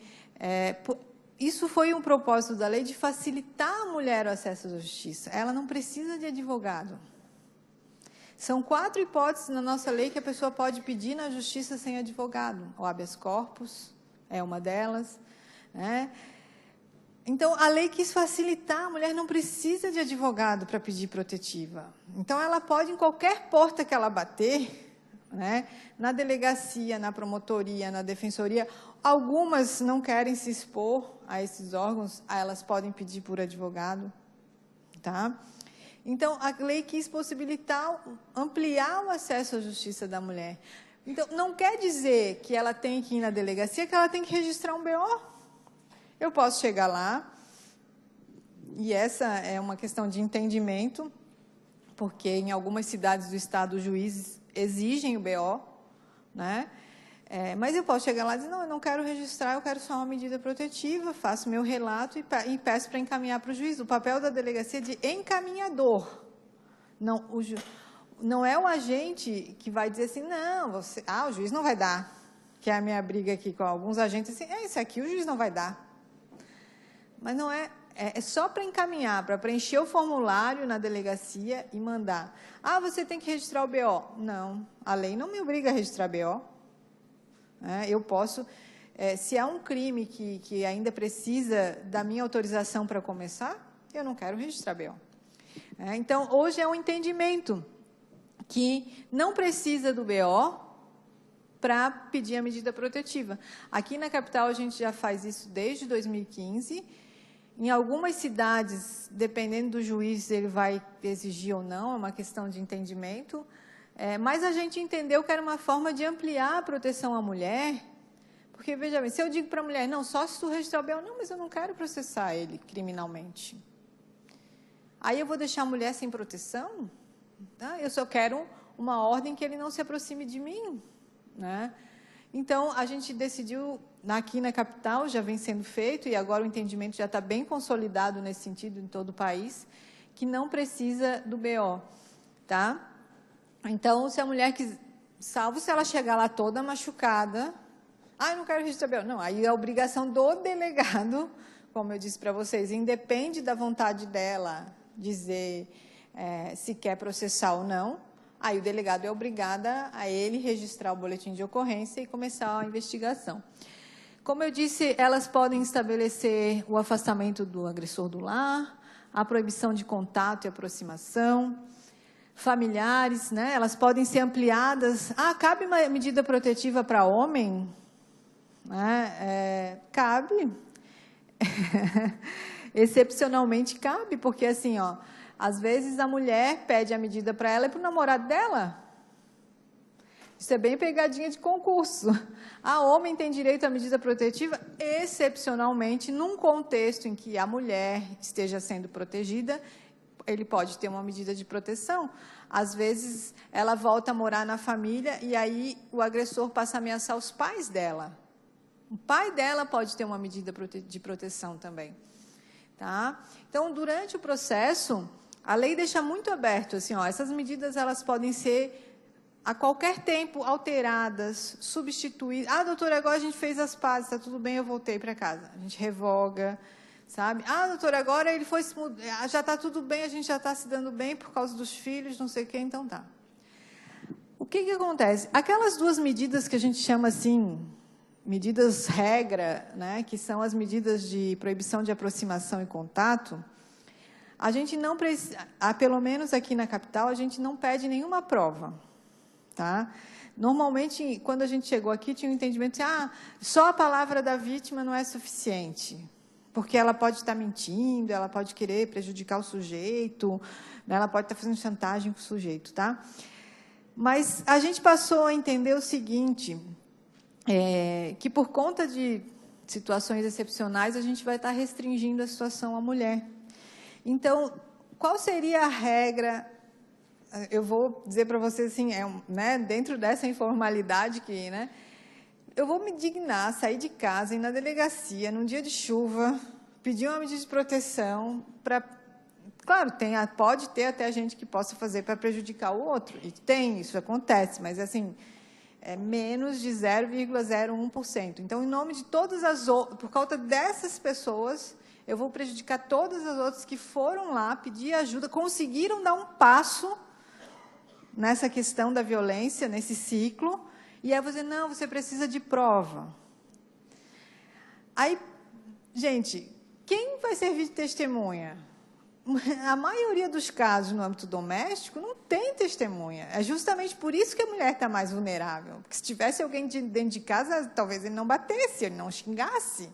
isso foi um propósito da lei de facilitar a mulher o acesso à justiça. Ela não precisa de advogado. São 4 hipóteses na nossa lei que a pessoa pode pedir na justiça sem advogado. O habeas corpus é uma delas. Então, a lei quis facilitar, a mulher não precisa de advogado para pedir protetiva. Então, ela pode, em qualquer porta que ela bater, na delegacia, na promotoria, na defensoria, algumas não querem se expor a esses órgãos, elas podem pedir por advogado. Então, a lei quis possibilitar, ampliar o acesso à justiça da mulher. Então, não quer dizer que ela tem que ir na delegacia, que ela tem que registrar um BO. Eu posso chegar lá, e essa é uma questão de entendimento, porque em algumas cidades do estado os juízes exigem o BO, mas eu posso chegar lá e dizer, não, eu não quero registrar, eu quero só uma medida protetiva, faço meu relato e peço para encaminhar para o juiz. O papel da delegacia é de encaminhador. Não é o agente que vai dizer assim, não, o juiz não vai dar, que é a minha briga aqui com alguns agentes, assim, esse aqui o juiz não vai dar. Mas não é, é só para encaminhar, para preencher o formulário na delegacia e mandar. Você tem que registrar o BO. Não, a lei não me obriga a registrar BO. Eu posso, se há um crime que ainda precisa da minha autorização para começar, eu não quero registrar BO. Então, hoje é um entendimento que não precisa do BO para pedir a medida protetiva. Aqui na capital, a gente já faz isso desde 2015. Em algumas cidades, dependendo do juiz, ele vai exigir ou não, é uma questão de entendimento. Mas a gente entendeu que era uma forma de ampliar a proteção à mulher, porque, veja bem, se eu digo para a mulher, não, só se tu registrar o BO, não, mas eu não quero processar ele criminalmente. Aí eu vou deixar a mulher sem proteção? Eu só quero uma ordem que ele não se aproxime de mim. Então, a gente decidiu, aqui na capital, já vem sendo feito, e agora o entendimento já está bem consolidado nesse sentido em todo o país, que não precisa do BO. Então, se a mulher quiser, salvo se ela chegar lá toda machucada, eu não quero registrar BO. Não, aí é a obrigação do delegado, como eu disse para vocês, independe da vontade dela dizer se quer processar ou não, aí o delegado é obrigado a ele registrar o boletim de ocorrência e começar a investigação. Como eu disse, elas podem estabelecer o afastamento do agressor do lar, a proibição de contato e aproximação, familiares, elas podem ser ampliadas. Cabe uma medida protetiva para homem? Cabe. Excepcionalmente cabe, porque assim, às vezes a mulher pede a medida para ela e para o namorado dela. Isso é bem pegadinha de concurso. Homem tem direito à medida protetiva, excepcionalmente, num contexto em que a mulher esteja sendo protegida, ele pode ter uma medida de proteção. Às vezes, ela volta a morar na família e aí o agressor passa a ameaçar os pais dela. O pai dela pode ter uma medida de proteção também. Então, durante o processo, a lei deixa muito aberto, assim, essas medidas elas podem ser a qualquer tempo alteradas, substituídas. Doutora, agora a gente fez as pazes, está tudo bem, eu voltei para casa. A gente revoga, sabe? Doutora, agora ele foi já está tudo bem, a gente já está se dando bem por causa dos filhos, não sei o quê, então tá. O que acontece? Aquelas 2 medidas que a gente chama assim, medidas regra, que são as medidas de proibição de aproximação e contato, a gente não precisa, pelo menos aqui na capital, a gente não pede nenhuma prova. Normalmente, quando a gente chegou aqui, tinha um entendimento assim, só a palavra da vítima não é suficiente. porque ela pode estar mentindo, ela pode querer prejudicar o sujeito, né? Ela pode estar fazendo chantagem com o sujeito, tá? Mas a gente passou a entender o seguinte, que por conta de situações excepcionais, a gente vai estar restringindo a situação à mulher. Então, qual seria a regra? Eu vou dizer para vocês assim, né, dentro dessa informalidade que, né, eu vou me dignar, sair de casa, ir na delegacia, num dia de chuva, pedir uma medida de proteção para... Claro, pode ter até gente que possa fazer para prejudicar o outro, e isso acontece, mas assim, é menos de 0,01%. Então, em nome de todas as outras, por causa dessas pessoas, eu vou prejudicar todas as outras que foram lá pedir ajuda, conseguiram dar um passo nessa questão da violência, nesse ciclo, e aí você, não, você precisa de prova. Aí, gente, quem vai servir de testemunha? A maioria dos casos no âmbito doméstico não tem testemunha. É justamente por isso que a mulher está mais vulnerável. Porque se tivesse alguém dentro de casa, talvez ele não batesse, ele não xingasse.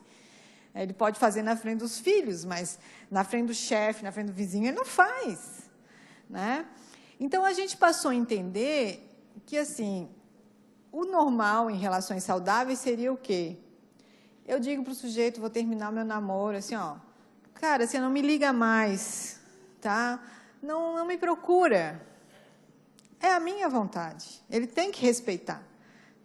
Ele pode fazer na frente dos filhos, mas na frente do chefe, na frente do vizinho, ele não faz, né? Então, a gente passou a entender que, assim, o normal em relações saudáveis seria o quê? Eu digo para o sujeito, vou terminar o meu namoro, assim, ó, cara, você não me liga mais, tá? Não me procura. É a minha vontade. Ele tem que respeitar.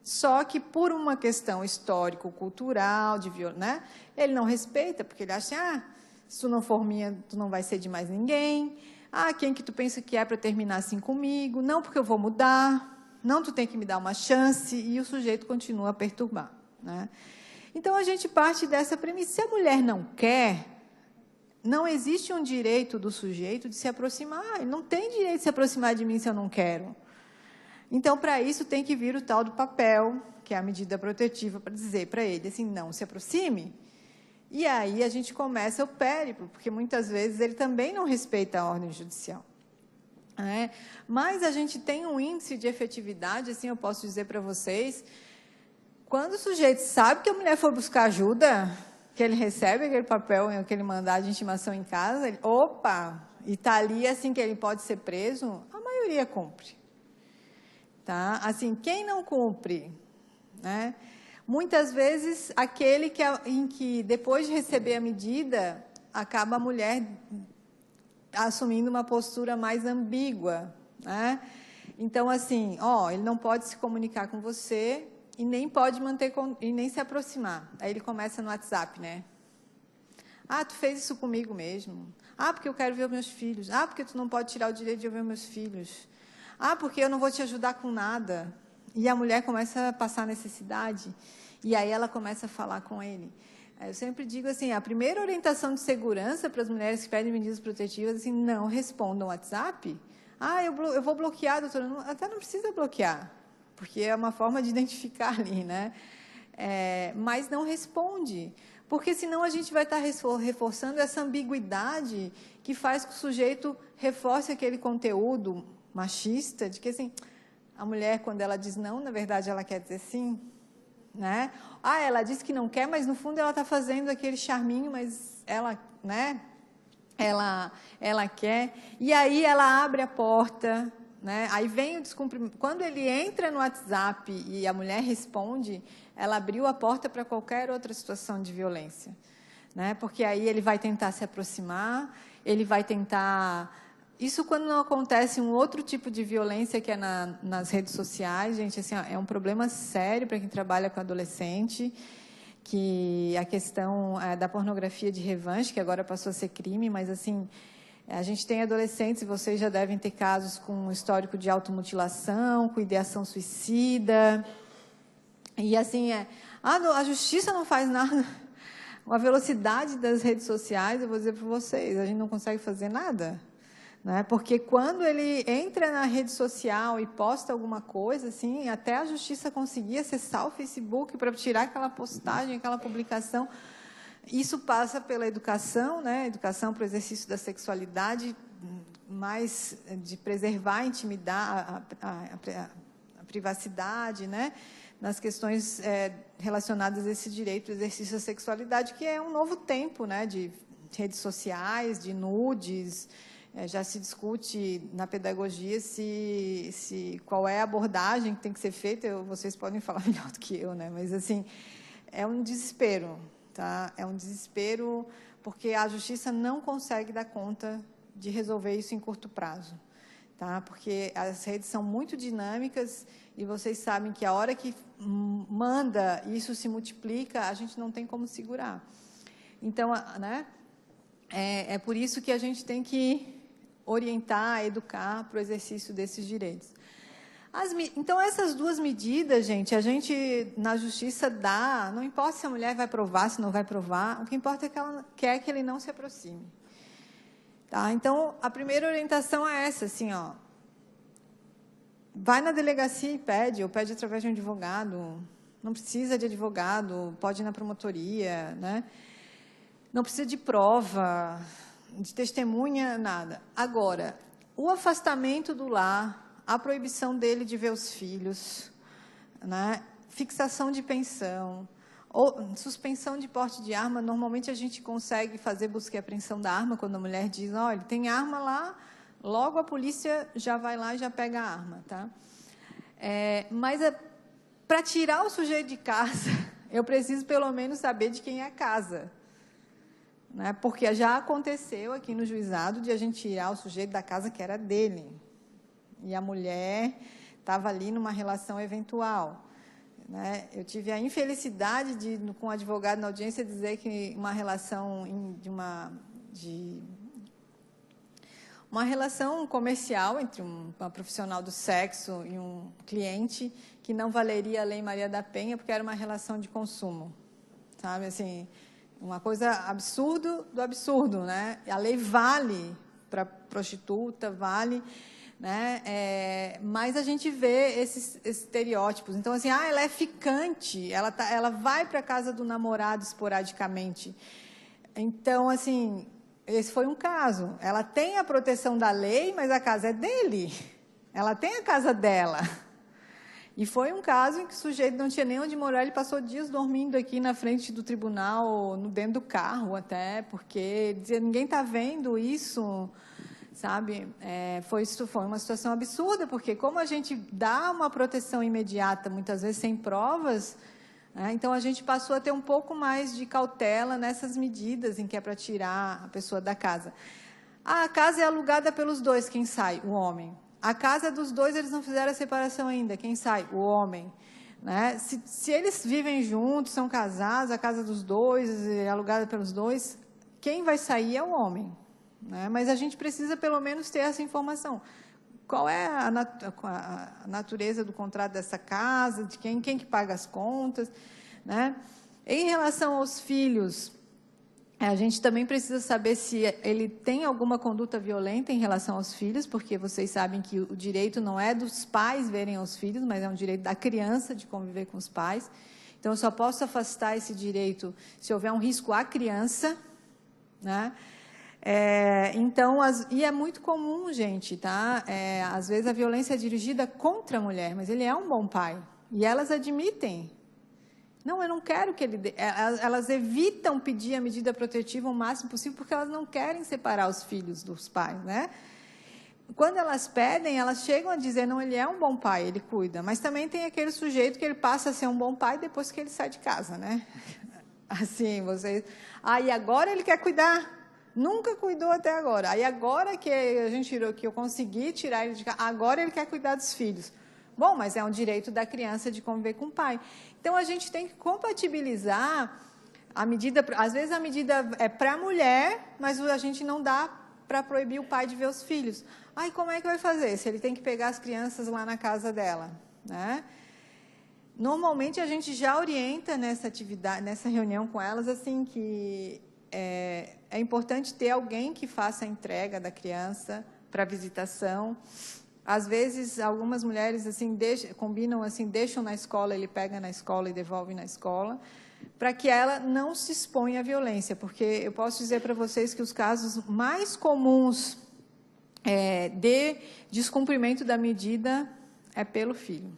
Só que, por uma questão histórico-cultural, né, ele não respeita, porque ele acha, se tu não for minha, tu não vai ser de mais ninguém. Quem que tu pensa que é para terminar assim comigo? Não, porque eu vou mudar. Não, tu tem que me dar uma chance. E o sujeito continua a perturbar, né? Então, a gente parte dessa premissa. Se a mulher não quer, não existe um direito do sujeito de se aproximar. Ele não tem direito de se aproximar de mim se eu não quero. Então, para isso, tem que vir o tal do papel, que é a medida protetiva, para dizer para ele, assim, não se aproxime. E aí a gente começa o périplo, porque muitas vezes ele também não respeita a ordem judicial. Mas a gente tem um índice de efetividade, assim, eu posso dizer para vocês, quando o sujeito sabe que a mulher for buscar ajuda, que ele recebe aquele papel, aquele mandado de intimação em casa, ele, opa, e está ali assim que ele pode ser preso, a maioria cumpre. Tá? Assim, quem não cumpre, né? Muitas vezes, aquele em que, depois de receber a medida, acaba a mulher assumindo uma postura mais ambígua, né? Então, assim, ele não pode se comunicar com você e nem pode e nem se aproximar. Aí ele começa no WhatsApp, né? Tu fez isso comigo mesmo. Porque eu quero ver os meus filhos. Porque tu não pode tirar o direito de eu ver os meus filhos. Porque eu não vou te ajudar com nada. E a mulher começa a passar necessidade. E aí ela começa a falar com ele. Eu sempre digo assim, a primeira orientação de segurança para as mulheres que pedem medidas protetivas, assim, não respondam WhatsApp. Eu vou bloquear, doutora. Até não precisa bloquear, porque é uma forma de identificar ali, né? Mas não responde, porque senão a gente vai estar reforçando essa ambiguidade que faz que o sujeito reforce aquele conteúdo machista, de que, assim, a mulher, quando ela diz não, na verdade, ela quer dizer sim, né? Ela diz que não quer, mas, no fundo, ela está fazendo aquele charminho, mas ela, né? Ela quer. E aí, ela abre a porta, né? Aí vem o descumprimento. Quando ele entra no WhatsApp e a mulher responde, ela abriu a porta para qualquer outra situação de violência, né? Porque aí ele vai tentar se aproximar, ele vai tentar... Isso quando não acontece um outro tipo de violência, que é nas redes sociais, gente, assim, é um problema sério para quem trabalha com adolescente, que a questão da pornografia de revanche, que agora passou a ser crime, mas, assim, a gente tem adolescentes, e vocês já devem ter casos com histórico de automutilação, com ideação suicida, e, assim, a justiça não faz nada. A velocidade das redes sociais, eu vou dizer para vocês, a gente não consegue fazer nada. Né? Porque quando ele entra na rede social e posta alguma coisa, assim, até a justiça conseguia acessar o Facebook para tirar aquela postagem, aquela publicação. Isso passa pela educação, né? Educação para o exercício da sexualidade, mais de preservar a intimidade, a privacidade, né? nas questões relacionadas a esse direito ao exercício da sexualidade, que é um novo tempo, né, de redes sociais, de nudes. Já se discute na pedagogia qual é a abordagem que tem que ser feita. Vocês podem falar melhor do que eu, né? Mas assim, é um desespero, tá? É um desespero porque a justiça não consegue dar conta de resolver isso em curto prazo, tá? Porque as redes são muito dinâmicas e vocês sabem que a hora que manda, isso se multiplica, a gente não tem como segurar. Então, né? É por isso que a gente tem que orientar, educar para o exercício desses direitos. Então, essas duas medidas, gente, a gente, na justiça, dá, não importa se a mulher vai provar, se não vai provar, o que importa é que ela quer que ele não se aproxime. Tá? Então, a primeira orientação é essa, assim, ó, vai na delegacia e pede, ou pede através de um advogado, não precisa de advogado, pode ir na promotoria, né? Não precisa de prova, de testemunha, nada. Agora, o afastamento do lar, a proibição dele de ver os filhos, né? Fixação de pensão, ou suspensão de porte de arma. Normalmente a gente consegue fazer busca e apreensão da arma quando a mulher diz, olha, tem arma lá, logo a polícia já vai lá e já pega a arma, tá? Mas para tirar o sujeito de casa, eu preciso pelo menos saber de quem é a casa. Né? Porque já aconteceu aqui no juizado de a gente tirar o sujeito da casa que era dele. E a mulher estava ali numa relação eventual. Né? Eu tive a infelicidade de, com o advogado na audiência, dizer que uma relação uma relação comercial entre uma profissional do sexo e um cliente, que não valeria a Lei Maria da Penha, porque era uma relação de consumo. Sabe, assim, uma coisa absurdo do absurdo, né? A lei vale para prostituta, vale, né? Mas a gente vê esses estereótipos. Então, assim, ela é ficante, ela vai para a casa do namorado esporadicamente. Então, assim, esse foi um caso. Ela tem a proteção da lei, mas a casa é dele. Ela tem a casa dela. E foi um caso em que o sujeito não tinha nem onde morar, ele passou dias dormindo aqui na frente do tribunal, dentro do carro até, porque dizia, ninguém está vendo isso, sabe? Foi uma situação absurda, porque como a gente dá uma proteção imediata, muitas vezes sem provas, né, então a gente passou a ter um pouco mais de cautela nessas medidas em que é para tirar a pessoa da casa. A casa é alugada pelos dois, quem sai? O homem. A casa dos dois, eles não fizeram a separação ainda. Quem sai? O homem. Né? Se eles vivem juntos, são casados, a casa dos dois é alugada pelos dois, quem vai sair é o homem. Né? Mas a gente precisa, pelo menos, ter essa informação. Qual é a natureza do contrato dessa casa, de quem que paga as contas. Né? Em relação aos filhos, a gente também precisa saber se ele tem alguma conduta violenta em relação aos filhos, porque vocês sabem que o direito não é dos pais verem os filhos, mas é um direito da criança de conviver com os pais. Então, eu só posso afastar esse direito se houver um risco à criança. Né? E é muito comum, gente, tá? Às vezes a violência é dirigida contra a mulher, mas ele é um bom pai. E elas admitem. Não, eu não quero que ele dê. Elas evitam pedir a medida protetiva o máximo possível, porque elas não querem separar os filhos dos pais, né? Quando elas pedem, elas chegam a dizer, não, ele é um bom pai, ele cuida. Mas também tem aquele sujeito que ele passa a ser um bom pai depois que ele sai de casa, né? Assim, vocês... e agora ele quer cuidar. Nunca cuidou até agora. Aí agora que eu consegui tirar ele de casa, agora ele quer cuidar dos filhos. Bom, mas é um direito da criança de conviver com o pai. Então, a gente tem que compatibilizar a medida. Às vezes, a medida é para a mulher, mas a gente não dá para proibir o pai de ver os filhos. Como é que vai fazer? Se ele tem que pegar as crianças lá na casa dela, né? Normalmente, a gente já orienta nessa atividade, nessa reunião com elas, assim, que é importante ter alguém que faça a entrega da criança para visitação. Às vezes, algumas mulheres assim, combinam, assim, deixam na escola, ele pega na escola e devolve na escola, para que ela não se exponha à violência, porque eu posso dizer para vocês que os casos mais comuns de descumprimento da medida é pelo filho.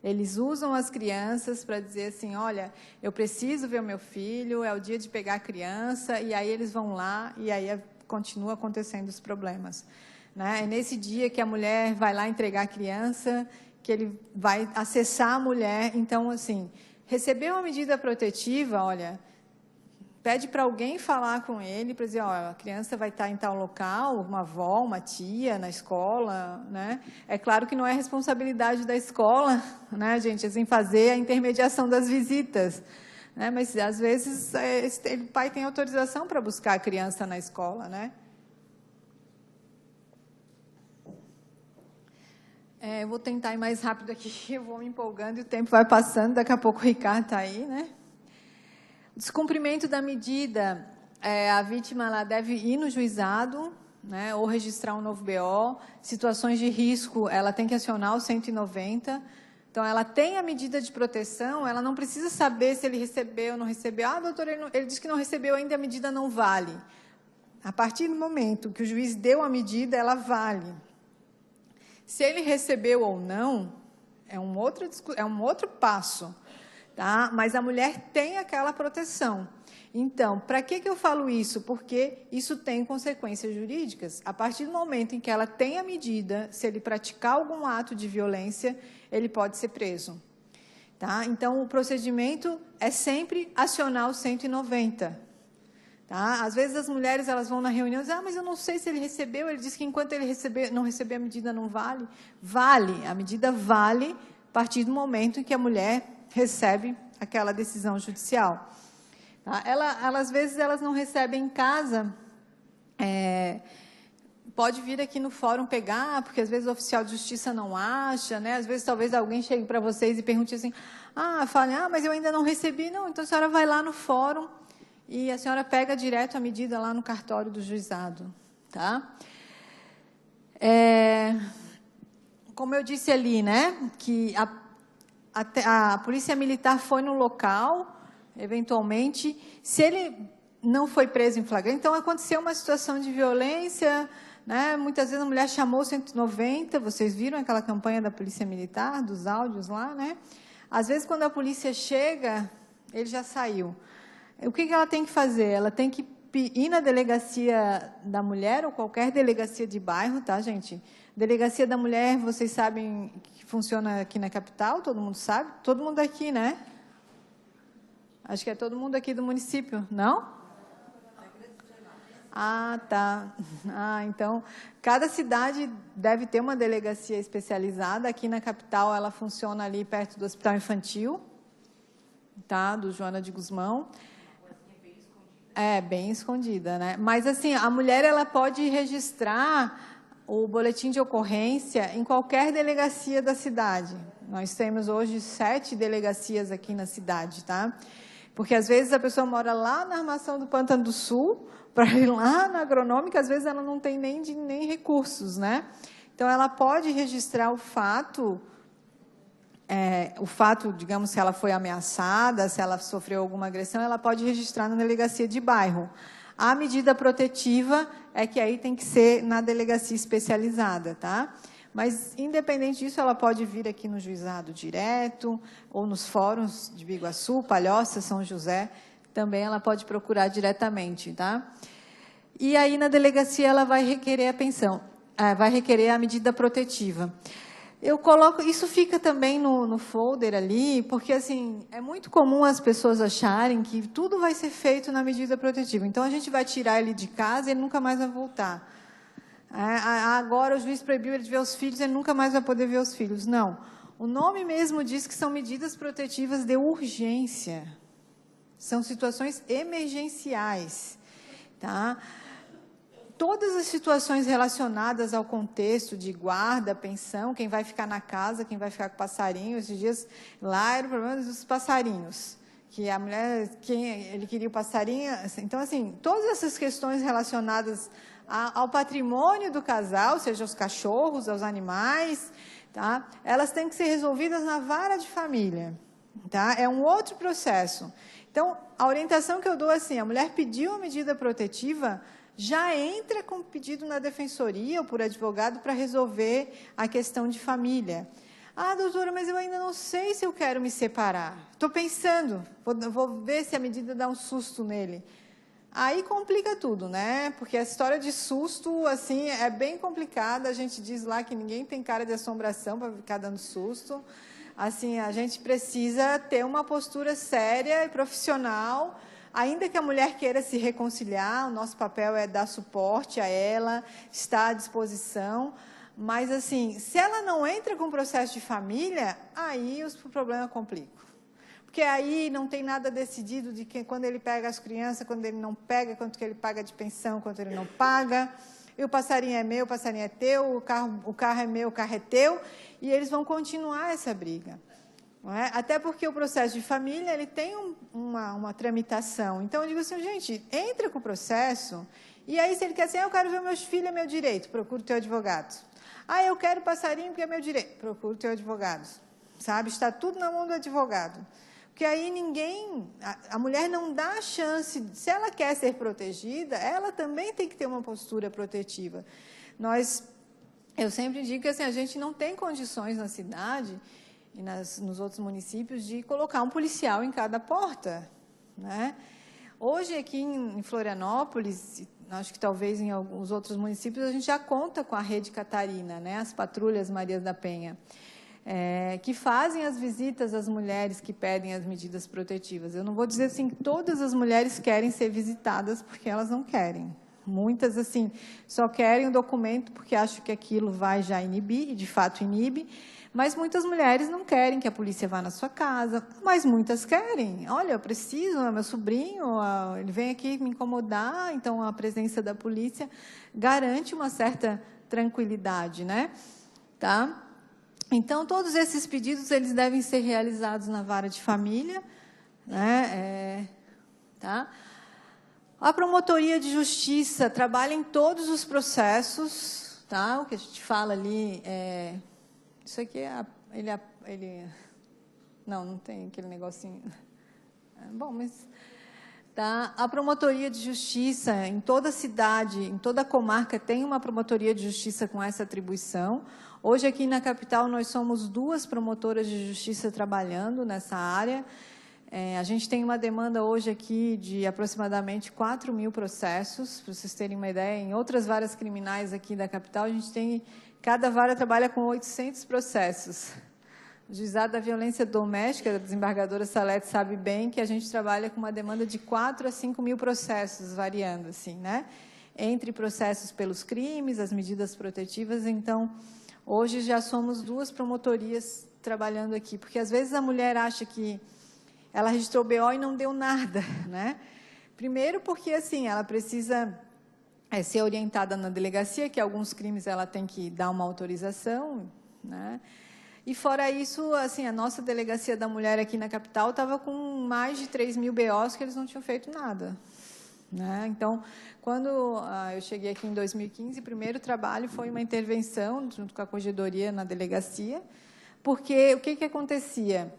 Eles usam as crianças para dizer assim, olha, eu preciso ver o meu filho, é o dia de pegar a criança, e aí eles vão lá, e aí continua acontecendo os problemas. Né? É nesse dia que a mulher vai lá entregar a criança, que ele vai acessar a mulher. Então, assim, receber uma medida protetiva, olha, pede para alguém falar com ele, para dizer, ó, a criança vai estar em tal local, uma avó, uma tia na escola, né? É claro que não é responsabilidade da escola, né, gente, assim, fazer a intermediação das visitas, né? Mas, às vezes, o pai tem autorização para buscar a criança na escola, né? Eu vou tentar ir mais rápido aqui, eu vou me empolgando e o tempo vai passando, daqui a pouco o Ricardo está aí, né? Descumprimento da medida, a vítima ela deve ir no juizado, né, ou registrar um novo BO. Situações de risco, ela tem que acionar o 190. Então, ela tem a medida de proteção, ela não precisa saber se ele recebeu ou não recebeu. Ah, doutor, ele disse que não recebeu ainda, a medida não vale. A partir do momento que o juiz deu a medida, ela vale. Se ele recebeu ou não, é um outro passo. Tá? Mas a mulher tem aquela proteção. Então, para que eu falo isso? Porque isso tem consequências jurídicas. A partir do momento em que ela tem a medida, se ele praticar algum ato de violência, ele pode ser preso. Tá? Então, o procedimento é sempre acionar o 190. Tá? Às vezes, as mulheres elas vão na reunião e dizem, mas eu não sei se ele recebeu. Ele diz que enquanto ele não receber a medida, não vale. Vale, a medida vale a partir do momento em que a mulher recebe aquela decisão judicial. Tá? Às vezes, elas não recebem em casa, pode vir aqui no fórum pegar, porque às vezes o oficial de justiça não acha, né? Às vezes talvez alguém chegue para vocês e pergunte assim, fale, mas eu ainda não recebi, não, então a senhora vai lá no fórum e a senhora pega direto a medida lá no cartório do juizado. Tá? Como eu disse ali, né, que a polícia militar foi no local, eventualmente, se ele não foi preso em flagrante, então aconteceu uma situação de violência, né? Muitas vezes a mulher chamou o 190, vocês viram aquela campanha da polícia militar, dos áudios lá, né? Às vezes, quando a polícia chega, ele já saiu. O que ela tem que fazer? Ela tem que ir na delegacia da mulher, ou qualquer delegacia de bairro, tá, gente? Delegacia da mulher, vocês sabem que funciona aqui na capital, todo mundo sabe? Todo mundo aqui, né? Acho que é todo mundo aqui do município, não? Tá. Então, cada cidade deve ter uma delegacia especializada. Aqui na capital, ela funciona ali perto do Hospital Infantil, tá? Do Joana de Guzmão. Bem escondida, né? Mas, assim, a mulher, ela pode registrar o boletim de ocorrência em qualquer delegacia da cidade. Nós temos hoje 7 delegacias aqui na cidade, tá? Porque, às vezes, a pessoa mora lá na Armação do Pântano do Sul, para ir lá na agronômica, às vezes ela não tem nem recursos, né? Então, ela pode registrar o fato, digamos, se ela foi ameaçada, se ela sofreu alguma agressão, ela pode registrar na delegacia de bairro. A medida protetiva é que aí tem que ser na delegacia especializada, tá? Mas, independente disso, ela pode vir aqui no juizado direto, ou nos fóruns de Biguaçu, Palhoça, São José, também ela pode procurar diretamente, tá? E aí, na delegacia, ela vai requerer a pensão, vai requerer a medida protetiva. Eu coloco, isso fica também no folder ali, porque, assim, é muito comum as pessoas acharem que tudo vai ser feito na medida protetiva. Então, a gente vai tirar ele de casa e ele nunca mais vai voltar. Agora, o juiz proibiu ele de ver os filhos, ele nunca mais vai poder ver os filhos. Não. O nome mesmo diz que são medidas protetivas de urgência. São situações emergenciais, tá? Todas as situações relacionadas ao contexto de guarda, pensão, quem vai ficar na casa, quem vai ficar com passarinho, esses dias lá era o problema dos passarinhos, que a mulher, ele queria o passarinho, então, assim, todas essas questões relacionadas ao patrimônio do casal, seja os cachorros, aos animais, tá? Elas têm que ser resolvidas na vara de família, tá? É um outro processo. Então, a orientação que eu dou é assim, a mulher pediu a medida protetiva, já entra com pedido na defensoria ou por advogado para resolver a questão de família. Ah, doutora, mas eu ainda não sei se eu quero me separar. Estou pensando, vou ver se a medida dá um susto nele. Aí complica tudo, né? Porque a história de susto, assim, é bem complicada. A gente diz lá que ninguém tem cara de assombração para ficar dando susto. Assim, a gente precisa ter uma postura séria e profissional. Ainda que a mulher queira se reconciliar, o nosso papel é dar suporte a ela, estar à disposição. Mas, assim, se ela não entra com o processo de família, aí o problema complica. Porque aí não tem nada decidido de que quando ele pega as crianças, quando ele não pega, quanto que ele paga de pensão, quanto ele não paga. E o passarinho é meu, o passarinho é teu, o carro é meu, o carro é teu. E eles vão continuar essa briga. Não é? Até porque o processo de família ele tem uma tramitação. Então, eu digo assim, gente, entra com o processo. E aí, se ele quer assim, eu quero ver meus filhos, é meu direito, procura o teu advogado. Ah, eu quero passarinho porque é meu direito, procura o teu advogado. Sabe? Está tudo na mão do advogado. Porque aí a mulher não dá a chance, se ela quer ser protegida, ela também tem que ter uma postura protetiva. Eu sempre digo que assim, a gente não tem condições na cidade e nos outros municípios de colocar um policial em cada porta. Né? Hoje, aqui em Florianópolis, acho que talvez em alguns outros municípios, a gente já conta com a Rede Catarina, né? As patrulhas Maria da Penha. Que fazem as visitas às mulheres que pedem as medidas protetivas. Eu não vou dizer assim que todas as mulheres querem ser visitadas, porque elas não querem. Muitas, assim, só querem o documento porque acham que aquilo vai já inibir, e de fato inibe, mas muitas mulheres não querem que a polícia vá na sua casa, mas muitas querem. Olha, eu preciso, meu sobrinho, ele vem aqui me incomodar, então a presença da polícia garante uma certa tranquilidade, né? Tá? Então, todos esses pedidos eles devem ser realizados na vara de família. Né? Tá? A promotoria de justiça trabalha em todos os processos. Tá? O que a gente fala ali, isso aqui não tem aquele negocinho. Bom, mas... Tá? A promotoria de justiça, em toda cidade, em toda comarca, tem uma promotoria de justiça com essa atribuição. Hoje, aqui na capital, nós somos 2 promotoras de justiça trabalhando nessa área. A gente tem uma demanda hoje aqui de aproximadamente 4.000 processos, para vocês terem uma ideia. Em outras varas criminais aqui da capital, a gente tem, cada vara trabalha com 800 processos. O Juizado da Violência Doméstica, a desembargadora Salete sabe bem que a gente trabalha com uma demanda de 4 a 5.000 processos, variando assim, né? Entre processos pelos crimes, as medidas protetivas. Então, hoje já somos 2 promotorias trabalhando aqui, porque às vezes a mulher acha que ela registrou BO e não deu nada, né? Primeiro porque, assim, ela precisa ser orientada na delegacia, que alguns crimes ela tem que dar uma autorização, né? E, fora isso, assim, a nossa delegacia da mulher aqui na capital estava com mais de 3.000 BOs que eles não tinham feito nada. Né? Então, quando eu cheguei aqui em 2015, o primeiro trabalho foi uma intervenção junto com a corregedoria na delegacia, porque o que acontecia?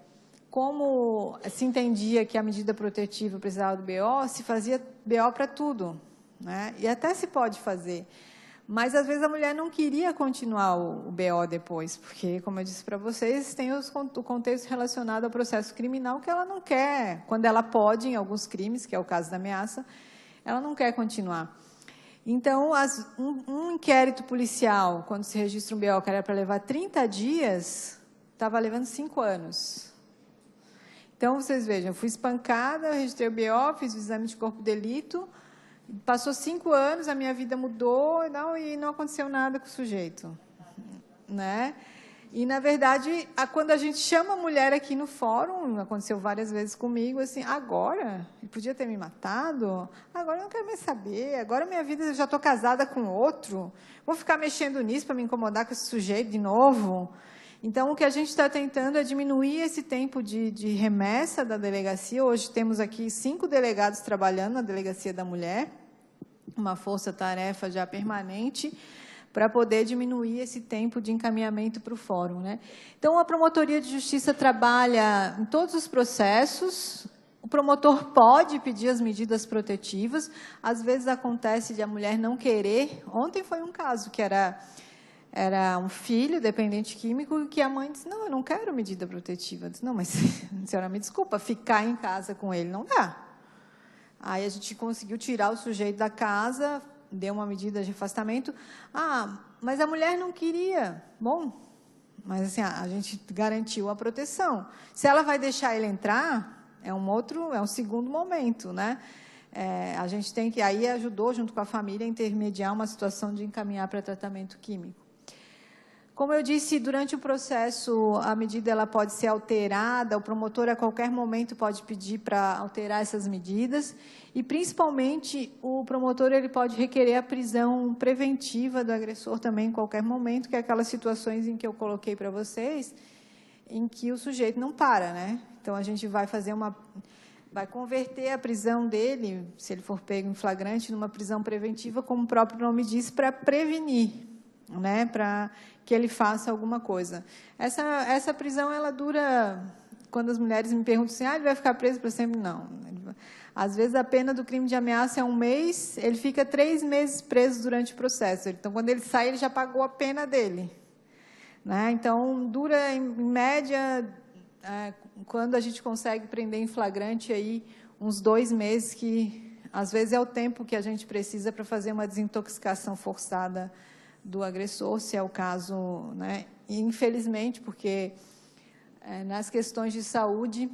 Como se entendia que a medida protetiva precisava do BO, se fazia BO para tudo. Né? E até se pode fazer. Mas, às vezes, a mulher não queria continuar o BO depois, porque, como eu disse para vocês, tem o contexto relacionado ao processo criminal que ela não quer, quando ela pode, em alguns crimes, que é o caso da ameaça, ela não quer continuar. Então, um inquérito policial, quando se registra um BO que era para levar 30 dias, estava levando 5 anos. Então, vocês vejam, eu fui espancada, eu registrei o BO, fiz o exame de corpo de delito. Passou 5 anos, a minha vida mudou e não aconteceu nada com o sujeito. Né? E, na verdade, quando a gente chama a mulher aqui no fórum, aconteceu várias vezes comigo, assim, agora? Ele podia ter me matado? Agora eu não quero mais saber, agora minha vida, eu já estou casada com outro, vou ficar mexendo nisso para me incomodar com esse sujeito de novo? Então, o que a gente está tentando é diminuir esse tempo de remessa da delegacia. Hoje temos aqui 5 delegados trabalhando na Delegacia da Mulher, uma força-tarefa já permanente, para poder diminuir esse tempo de encaminhamento para o fórum. Né? Então, a promotoria de justiça trabalha em todos os processos. O promotor pode pedir as medidas protetivas. Às vezes acontece de a mulher não querer. Ontem foi um caso que era era um filho dependente químico, que a mãe disse, não, eu não quero medida protetiva. Eu disse, não, mas a senhora me desculpa, ficar em casa com ele não dá. Aí a gente conseguiu tirar o sujeito da casa, deu uma medida de afastamento. Ah, mas a mulher não queria. Bom, mas assim, a gente garantiu a proteção. Se ela vai deixar ele entrar, é um segundo momento, né? A gente tem que, aí ajudou, junto com a família, a intermediar uma situação de encaminhar para tratamento químico. Como eu disse, durante o processo, a medida ela pode ser alterada, o promotor a qualquer momento pode pedir para alterar essas medidas, e principalmente o promotor ele pode requerer a prisão preventiva do agressor também em qualquer momento, que é aquelas situações em que eu coloquei para vocês, em que o sujeito não para, né? Então, a gente vai converter a prisão dele, se ele for pego em flagrante, numa prisão preventiva, como o próprio nome diz, para prevenir, né? Para que ele faça alguma coisa. Essa prisão, ela dura, quando as mulheres me perguntam assim, ele vai ficar preso para sempre? Não. Às vezes, a pena do crime de ameaça é 1 mês, ele fica 3 meses preso durante o processo. Então, quando ele sai, ele já pagou a pena dele. Né? Então, dura, em média, quando a gente consegue prender em flagrante, aí, uns 2 meses, que às vezes é o tempo que a gente precisa para fazer uma desintoxicação forçada do agressor, se é o caso, né? E, infelizmente, porque nas questões de saúde,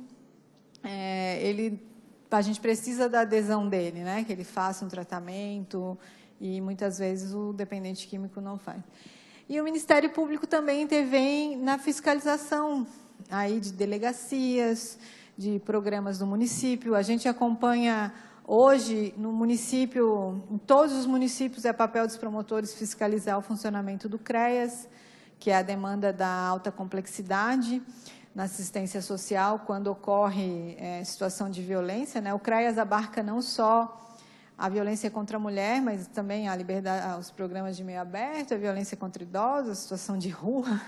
a gente precisa da adesão dele, né? Que ele faça um tratamento, e muitas vezes o dependente químico não faz. E o Ministério Público também intervém na fiscalização aí de delegacias, de programas do município. A gente acompanha hoje no município, em todos os municípios, é papel dos promotores fiscalizar o funcionamento do CREAS, que é a demanda da alta complexidade na assistência social, quando ocorre situação de violência, né? O CREAS abarca não só a violência contra a mulher, mas também a liberdade, os programas de meio aberto, a violência contra idosos, a situação de rua.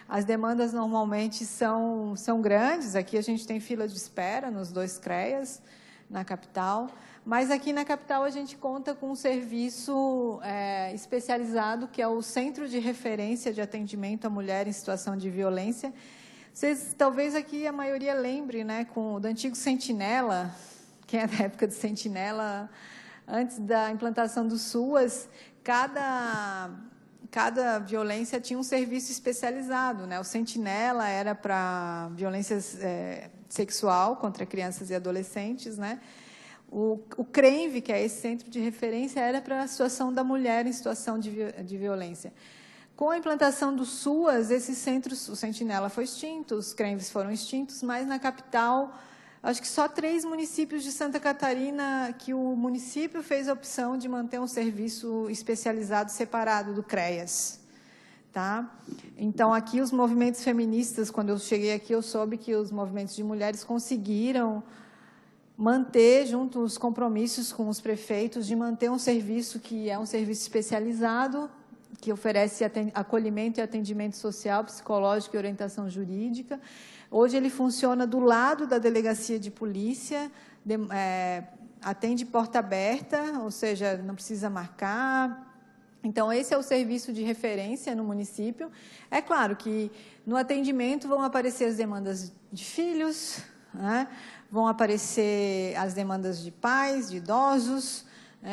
As demandas normalmente são grandes. Aqui a gente tem fila de espera nos 2 CREAS, na capital, mas aqui na capital a gente conta com um serviço especializado, que é o Centro de Referência de Atendimento à Mulher em Situação de Violência. Vocês, talvez aqui a maioria lembre, né, do antigo Sentinela, quem é da época do Sentinela, antes da implantação do SUAS, cada violência tinha um serviço especializado, né? O Sentinela era para violência sexual contra crianças e adolescentes, né? O CRENV, que é esse centro de referência, era para a situação da mulher em situação de violência. Com a implantação do SUAS, esses centros, o Sentinela foi extinto, os CRENVs foram extintos, mas na capital, acho que só 3 municípios de Santa Catarina que o município fez a opção de manter um serviço especializado separado do CREAS. Tá? Então, aqui os movimentos feministas, quando eu cheguei aqui, eu soube que os movimentos de mulheres conseguiram manter, junto os compromissos com os prefeitos, de manter um serviço que é um serviço especializado, que oferece acolhimento e atendimento social, psicológico e orientação jurídica. Hoje ele funciona do lado da delegacia de polícia, atende porta aberta, ou seja, não precisa marcar. Então, esse é o serviço de referência no município. É claro que no atendimento vão aparecer as demandas de filhos, né? Vão aparecer as demandas de pais, de idosos,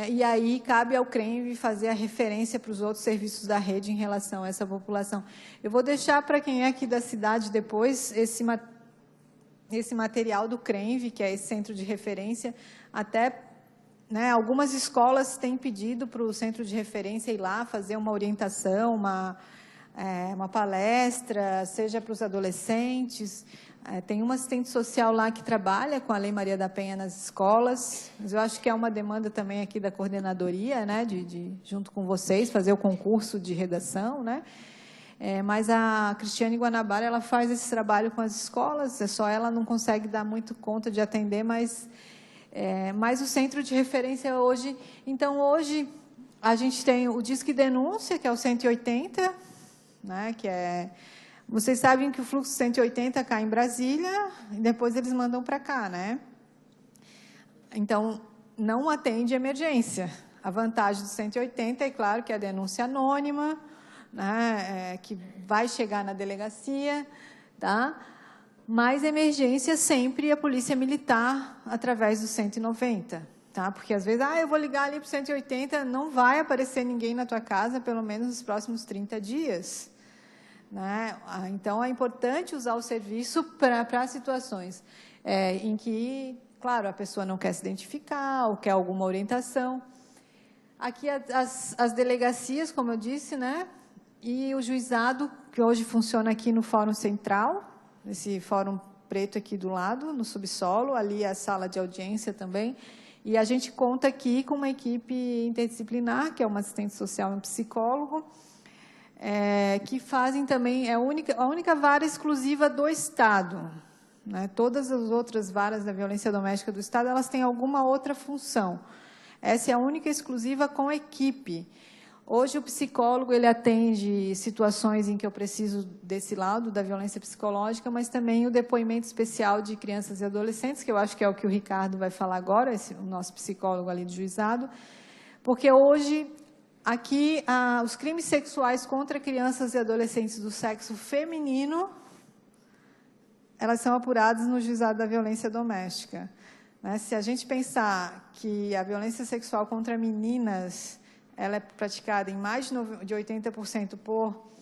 e aí cabe ao CRENV fazer a referência para os outros serviços da rede em relação a essa população. Eu vou deixar para quem é aqui da cidade depois esse material do CRENV, que é esse centro de referência, até, né, algumas escolas têm pedido para o centro de referência ir lá fazer uma orientação, uma palestra, seja para os adolescentes. Tem uma assistente social lá que trabalha com a Lei Maria da Penha nas escolas, mas eu acho que é uma demanda também aqui da coordenadoria, né, junto com vocês, fazer o concurso de redação, né? Mas a Cristiane Guanabara, ela faz esse trabalho com as escolas, só ela não consegue dar muito conta de atender, mas o centro de referência hoje... Então, hoje, a gente tem o Disque Denúncia, que é o 180, né, que é... Vocês sabem que o fluxo 180 cai em Brasília e depois eles mandam para cá, né? Então, não atende emergência. A vantagem do 180 é, claro, que é a denúncia anônima, né, que vai chegar na delegacia, tá? Mas emergência sempre a polícia militar através do 190, tá? Porque às vezes, eu vou ligar ali para o 180, não vai aparecer ninguém na tua casa pelo menos nos próximos 30 dias. Né? Então, é importante usar o serviço para situações em que, claro, a pessoa não quer se identificar ou quer alguma orientação. Aqui, as delegacias, como eu disse, né? E o juizado, que hoje funciona aqui no Fórum Central, esse fórum preto aqui do lado, no subsolo, ali a sala de audiência também. E a gente conta aqui com uma equipe interdisciplinar, que é uma assistente social e um psicólogo, que fazem também, é a única vara exclusiva do Estado. Né? Todas as outras varas da violência doméstica do Estado, elas têm alguma outra função. Essa é a única exclusiva com equipe. Hoje, o psicólogo ele atende situações em que eu preciso desse lado da violência psicológica, mas também o depoimento especial de crianças e adolescentes, que eu acho que é o que o Ricardo vai falar agora, o nosso psicólogo ali do juizado, porque hoje, aqui, os crimes sexuais contra crianças e adolescentes do sexo feminino, elas são apuradas no juizado da violência doméstica. Né? Se a gente pensar que a violência sexual contra meninas ela é praticada em mais de 80% por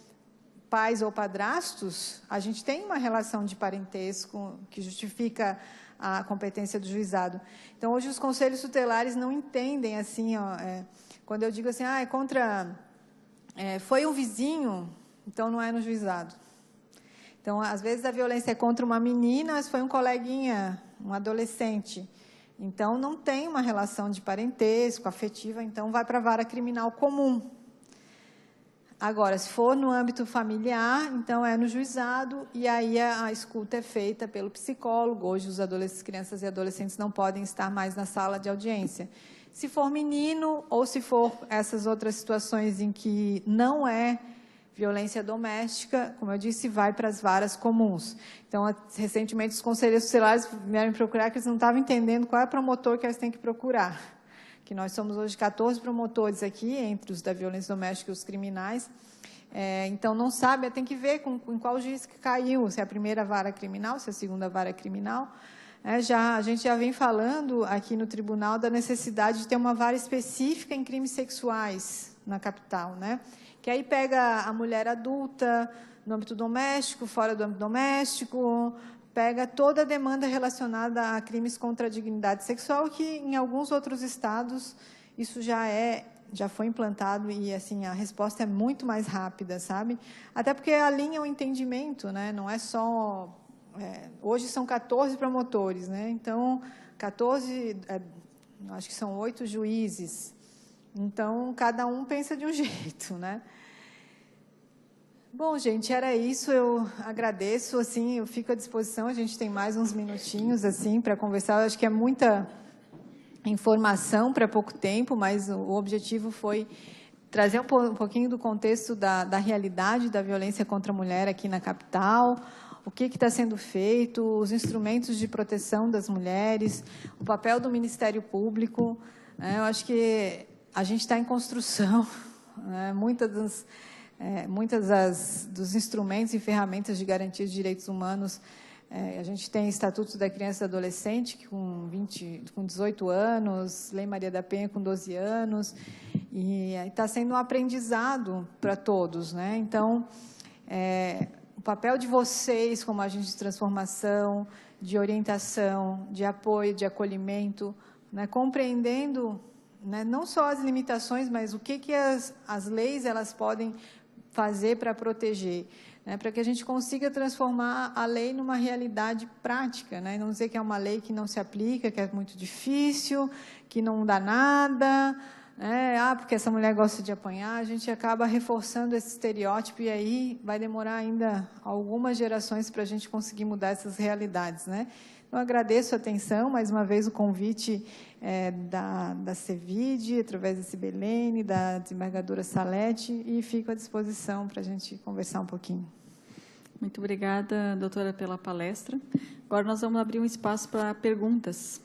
pais ou padrastos, a gente tem uma relação de parentesco que justifica a competência do juizado. Então, hoje, os conselhos tutelares não entendem, assim, quando eu digo assim, foi um vizinho, então não é no juizado. Então, às vezes, a violência é contra uma menina, mas foi um coleguinha, um adolescente. Então, não tem uma relação de parentesco, afetiva, então vai para a vara criminal comum. Agora, se for no âmbito familiar, então é no juizado, e aí a escuta é feita pelo psicólogo. Hoje, os crianças e adolescentes não podem estar mais na sala de audiência. Se for menino, ou se for essas outras situações em que não é violência doméstica, como eu disse, vai para as varas comuns. Então, recentemente, os conselheiros tutelares vieram me procurar que eles não estavam entendendo qual é o promotor que eles têm que procurar. Que nós somos hoje 14 promotores aqui, entre os da violência doméstica e os criminais. Então, não sabe, tem que ver em qual juiz que caiu, se é a primeira vara criminal, se é a segunda vara criminal. A gente já vem falando aqui no tribunal da necessidade de ter uma vara específica em crimes sexuais na capital, né? Que aí pega a mulher adulta, no âmbito doméstico, fora do âmbito doméstico, pega toda a demanda relacionada a crimes contra a dignidade sexual, que em alguns outros estados isso já foi implantado e assim a resposta é muito mais rápida, sabe? Até porque alinha o entendimento, né? Não é só... hoje são 14 promotores, né? Então, 14, acho que são 8 juízes. Então, cada um pensa de um jeito, né? Bom, gente, era isso. Eu agradeço, assim, eu fico à disposição. A gente tem mais uns minutinhos, assim, para conversar. Eu acho que é muita informação para pouco tempo, mas o objetivo foi trazer um pouquinho do contexto da realidade da violência contra a mulher aqui na capital, o que está sendo feito, os instrumentos de proteção das mulheres, o papel do Ministério Público. Eu acho que a gente está em construção, né? Muitas dos instrumentos e ferramentas de garantia de direitos humanos, a gente tem Estatuto da Criança e do Adolescente, que com 18 anos, Lei Maria da Penha com 12 anos, e está sendo um aprendizado para todos, né? Então, o papel de vocês como agentes de transformação, de orientação, de apoio, de acolhimento, né? Compreendendo, né, não só as limitações, mas o que as leis elas podem fazer para proteger, né, para que a gente consiga transformar a lei numa realidade prática, né, não dizer que é uma lei que não se aplica, que é muito difícil, que não dá nada, né, porque essa mulher gosta de apanhar. A gente acaba reforçando esse estereótipo e aí vai demorar ainda algumas gerações para a gente conseguir mudar essas realidades, né? Eu agradeço a atenção, mais uma vez o convite da CEVID, através da Sibelene, da desembargadora Salete, e fico à disposição para a gente conversar um pouquinho. Muito obrigada, doutora, pela palestra. Agora nós vamos abrir um espaço para perguntas.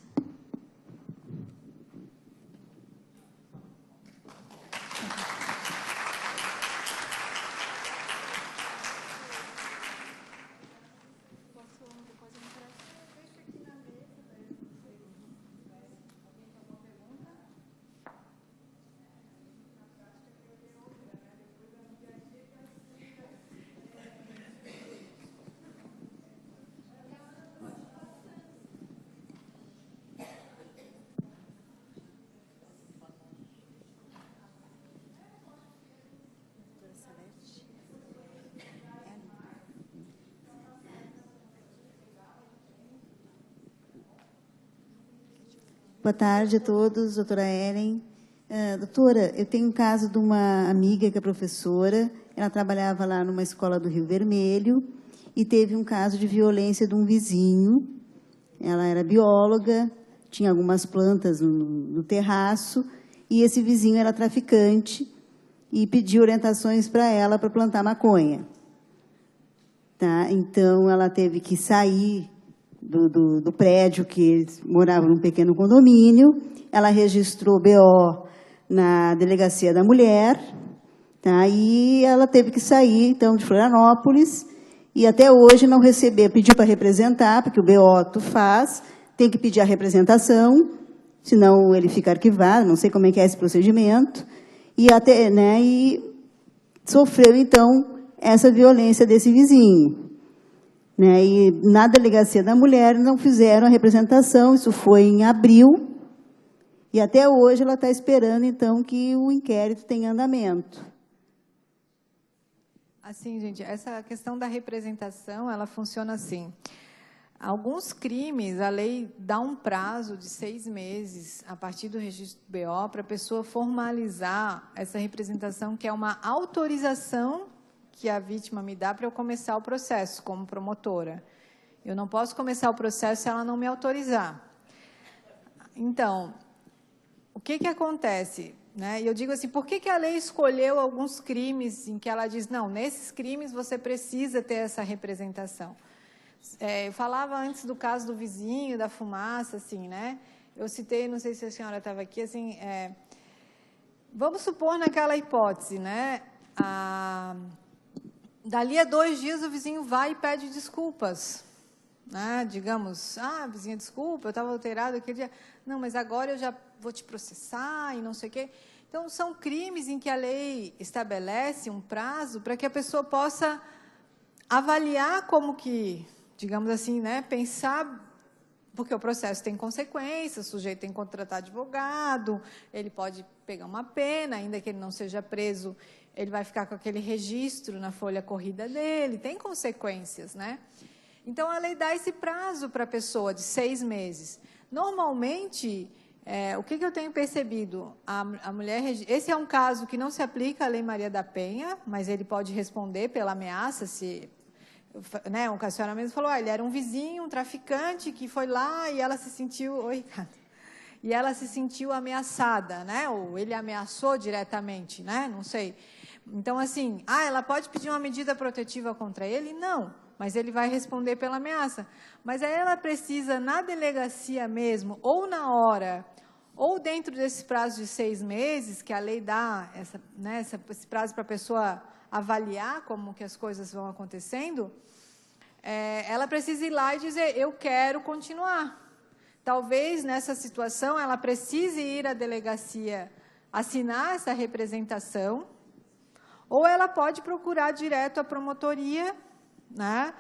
Boa tarde a todos, doutora Ellen. Doutora, eu tenho um caso de uma amiga que é professora, ela trabalhava lá numa escola do Rio Vermelho e teve um caso de violência de um vizinho. Ela era bióloga, tinha algumas plantas no terraço, e esse vizinho era traficante e pediu orientações para ela para plantar maconha. Tá? Então, ela teve que sair do prédio, que eles moravam num pequeno condomínio. Ela registrou BO na Delegacia da Mulher, tá? E ela teve que sair, então, de Florianópolis, e até hoje não recebeu, pediu para representar, porque o BO tu faz, tem que pedir a representação, senão ele fica arquivado, não sei como é que é esse procedimento, e até, né, e sofreu, então, essa violência desse vizinho. Né, e na Delegacia da Mulher não fizeram a representação, isso foi em abril, e até hoje ela está esperando, então, que o inquérito tenha andamento. Assim, gente, essa questão da representação, ela funciona assim. Alguns crimes, a lei dá um prazo de 6 meses, a partir do registro do BO, para a pessoa formalizar essa representação, que é uma autorização que a vítima me dá para eu começar o processo como promotora. Eu não posso começar o processo se ela não me autorizar. Então, o que acontece? Né? E eu digo assim, por que a lei escolheu alguns crimes em que ela diz, não, nesses crimes você precisa ter essa representação? Eu falava antes do caso do vizinho, da fumaça, assim, né? Eu citei, não sei se a senhora estava aqui, assim, vamos supor naquela hipótese, né? Dali a 2 dias o vizinho vai e pede desculpas. Né? Digamos, vizinha, desculpa, eu estava alterado aquele dia. Não, mas agora eu já vou te processar e não sei o quê. Então, são crimes em que a lei estabelece um prazo para que a pessoa possa avaliar como que, digamos assim, né, pensar, porque o processo tem consequências, o sujeito tem que contratar advogado, ele pode pegar uma pena, ainda que ele não seja preso, ele vai ficar com aquele registro na folha corrida dele, tem consequências, né? Então, a lei dá esse prazo para a pessoa de 6 meses. Normalmente, o que eu tenho percebido? A mulher, esse é um caso que não se aplica à Lei Maria da Penha, mas ele pode responder pela ameaça, se, né, a senhora mesmo falou, ele era um vizinho, um traficante, que foi lá e ela se sentiu... Oi, cara. E ela se sentiu ameaçada, né? Ou ele ameaçou diretamente, né? Não sei. Então, assim, ela pode pedir uma medida protetiva contra ele? Não. Mas ele vai responder pela ameaça. Mas aí ela precisa, na delegacia mesmo, ou na hora, ou dentro desse prazo de 6 meses, que a lei dá esse prazo para a pessoa avaliar como que as coisas vão acontecendo, ela precisa ir lá e dizer, eu quero continuar. Talvez, nessa situação, ela precise ir à delegacia assinar essa representação, ou ela pode procurar direto a promotoria, né?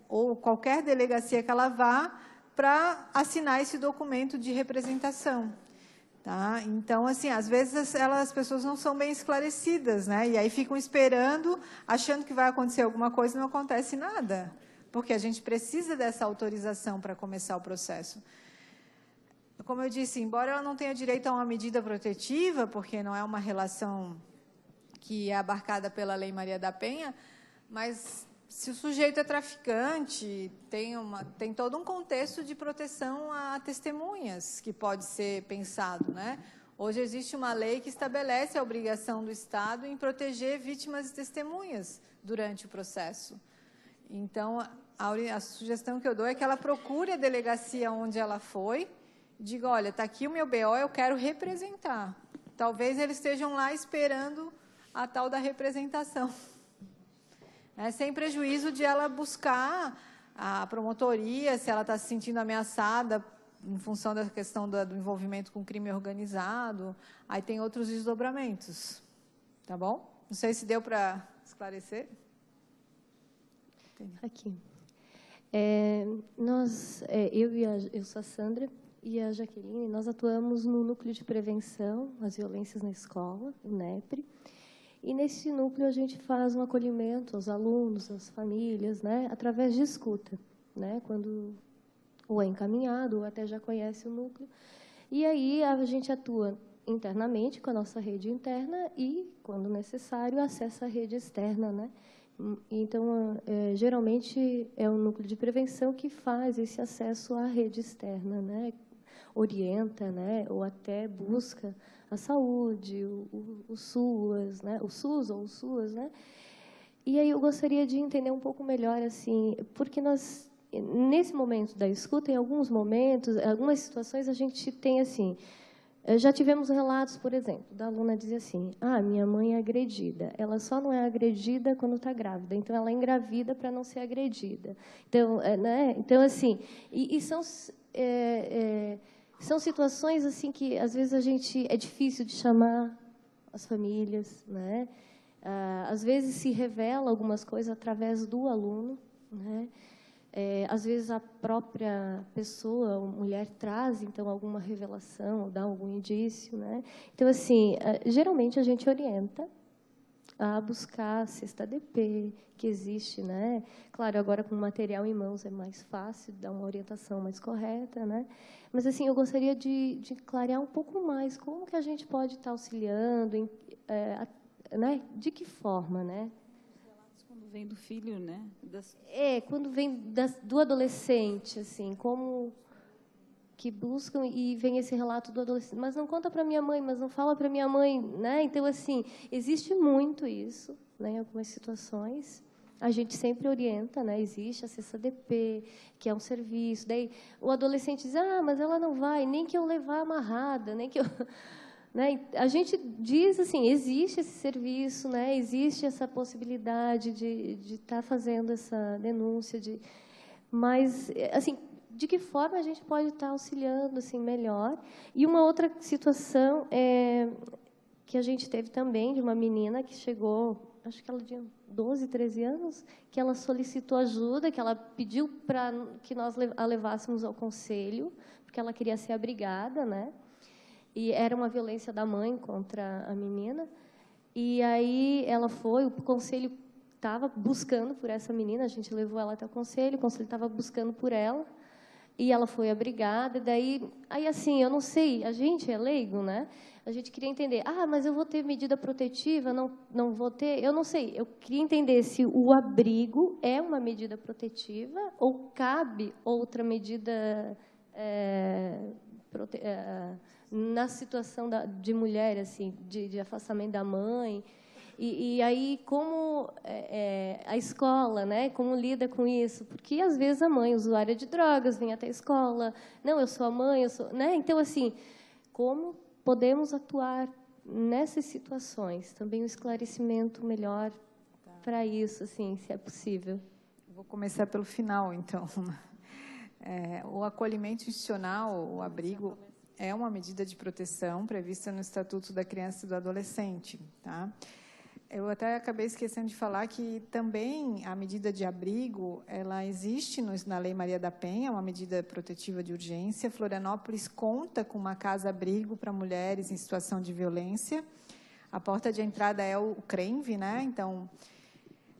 Ou qualquer delegacia que ela vá, para assinar esse documento de representação. Tá? Então, assim, às vezes as pessoas não são bem esclarecidas, né? E aí ficam esperando, achando que vai acontecer alguma coisa e não acontece nada, porque a gente precisa dessa autorização para começar o processo. Como eu disse, embora ela não tenha direito a uma medida protetiva, porque não é uma relação que é abarcada pela Lei Maria da Penha, mas se o sujeito é traficante, tem todo um contexto de proteção a testemunhas que pode ser pensado, né? Hoje existe uma lei que estabelece a obrigação do Estado em proteger vítimas e testemunhas durante o processo. Então, a sugestão que eu dou é que ela procure a delegacia onde ela foi e diga, olha, está aqui o meu BO, eu quero representar. Talvez eles estejam lá esperando a tal da representação. Sem prejuízo de ela buscar a promotoria, se ela está se sentindo ameaçada em função da questão do envolvimento com crime organizado. Aí tem outros desdobramentos. Tá bom? Não sei se deu para esclarecer. Aqui. Eu sou a Sandra e a Jaqueline, nós atuamos no Núcleo de Prevenção às Violências na Escola, o NEPRE. E, nesse núcleo, a gente faz um acolhimento aos alunos, às famílias, né, através de escuta. Né, quando ou é encaminhado, ou até já conhece o núcleo. E aí a gente atua internamente com a nossa rede interna e, quando necessário, acessa a rede externa, né? Então, geralmente, é o núcleo de prevenção que faz esse acesso à rede externa, né? Orienta, né? Ou até busca a saúde, o SUAS, né? O SUS ou o SUAS, né? E aí eu gostaria de entender um pouco melhor, assim, porque nós, nesse momento da escuta, em alguns momentos, algumas situações, a gente tem, assim, já tivemos relatos, por exemplo, da aluna dizer assim, minha mãe é agredida, ela só não é agredida quando está grávida, então ela engravida para não ser agredida. Então, né? Então assim, são situações assim que, às vezes, é difícil de chamar as famílias, né? Às vezes se revela algumas coisas através do aluno, né? Às vezes a própria pessoa, a mulher, traz então alguma revelação, dá algum indício, né? Então assim, geralmente a gente orienta a buscar a cesta DP que existe, né? Claro, agora com material em mãos é mais fácil dar uma orientação mais correta, né? Mas assim, eu gostaria de clarear um pouco mais como que a gente pode estar auxiliando, né? De que forma, né? Quando vem do filho, né? Quando vem do adolescente, assim, como que buscam e vem esse relato do adolescente, mas não conta para minha mãe, mas não fala para minha mãe, né? Então, assim, existe muito isso, né? Em algumas situações. A gente sempre orienta, né? Existe a CESADP, que é um serviço. Daí o adolescente diz, mas ela não vai, nem que eu levar amarrada, nem que eu... Né? A gente diz assim, existe esse serviço, né? Existe essa possibilidade de estar fazendo essa denúncia, mas assim, de que forma a gente pode estar auxiliando assim melhor? E uma outra situação que a gente teve também de uma menina que chegou, acho que ela tinha 12, 13 anos, que ela solicitou ajuda, que ela pediu para que nós a levássemos ao conselho, porque ela queria ser abrigada, né? E era uma violência da mãe contra a menina. E aí ela foi, o conselho estava buscando por essa menina, a gente levou ela até o conselho estava buscando por ela, e ela foi abrigada. Daí, assim, eu não sei, a gente é leigo, né? A gente queria entender, mas eu vou ter medida protetiva, não vou ter? Eu não sei, eu queria entender se o abrigo é uma medida protetiva ou cabe outra medida na situação de mulher, assim, de afastamento da mãe. E aí, como a escola, né, como lida com isso? Porque, às vezes, a mãe, usuária de drogas, vem até a escola, não, eu sou a mãe, eu sou... Né? Então, assim, como podemos atuar nessas situações? Também um esclarecimento melhor para isso, assim, se é possível. Vou começar pelo final, então. O acolhimento institucional, o abrigo, é uma medida de proteção prevista no Estatuto da Criança e do Adolescente, tá? Eu até acabei esquecendo de falar que também a medida de abrigo, ela existe na Lei Maria da Penha, uma medida protetiva de urgência. Florianópolis conta com uma casa-abrigo para mulheres em situação de violência. A porta de entrada é o CRENV, né? Então,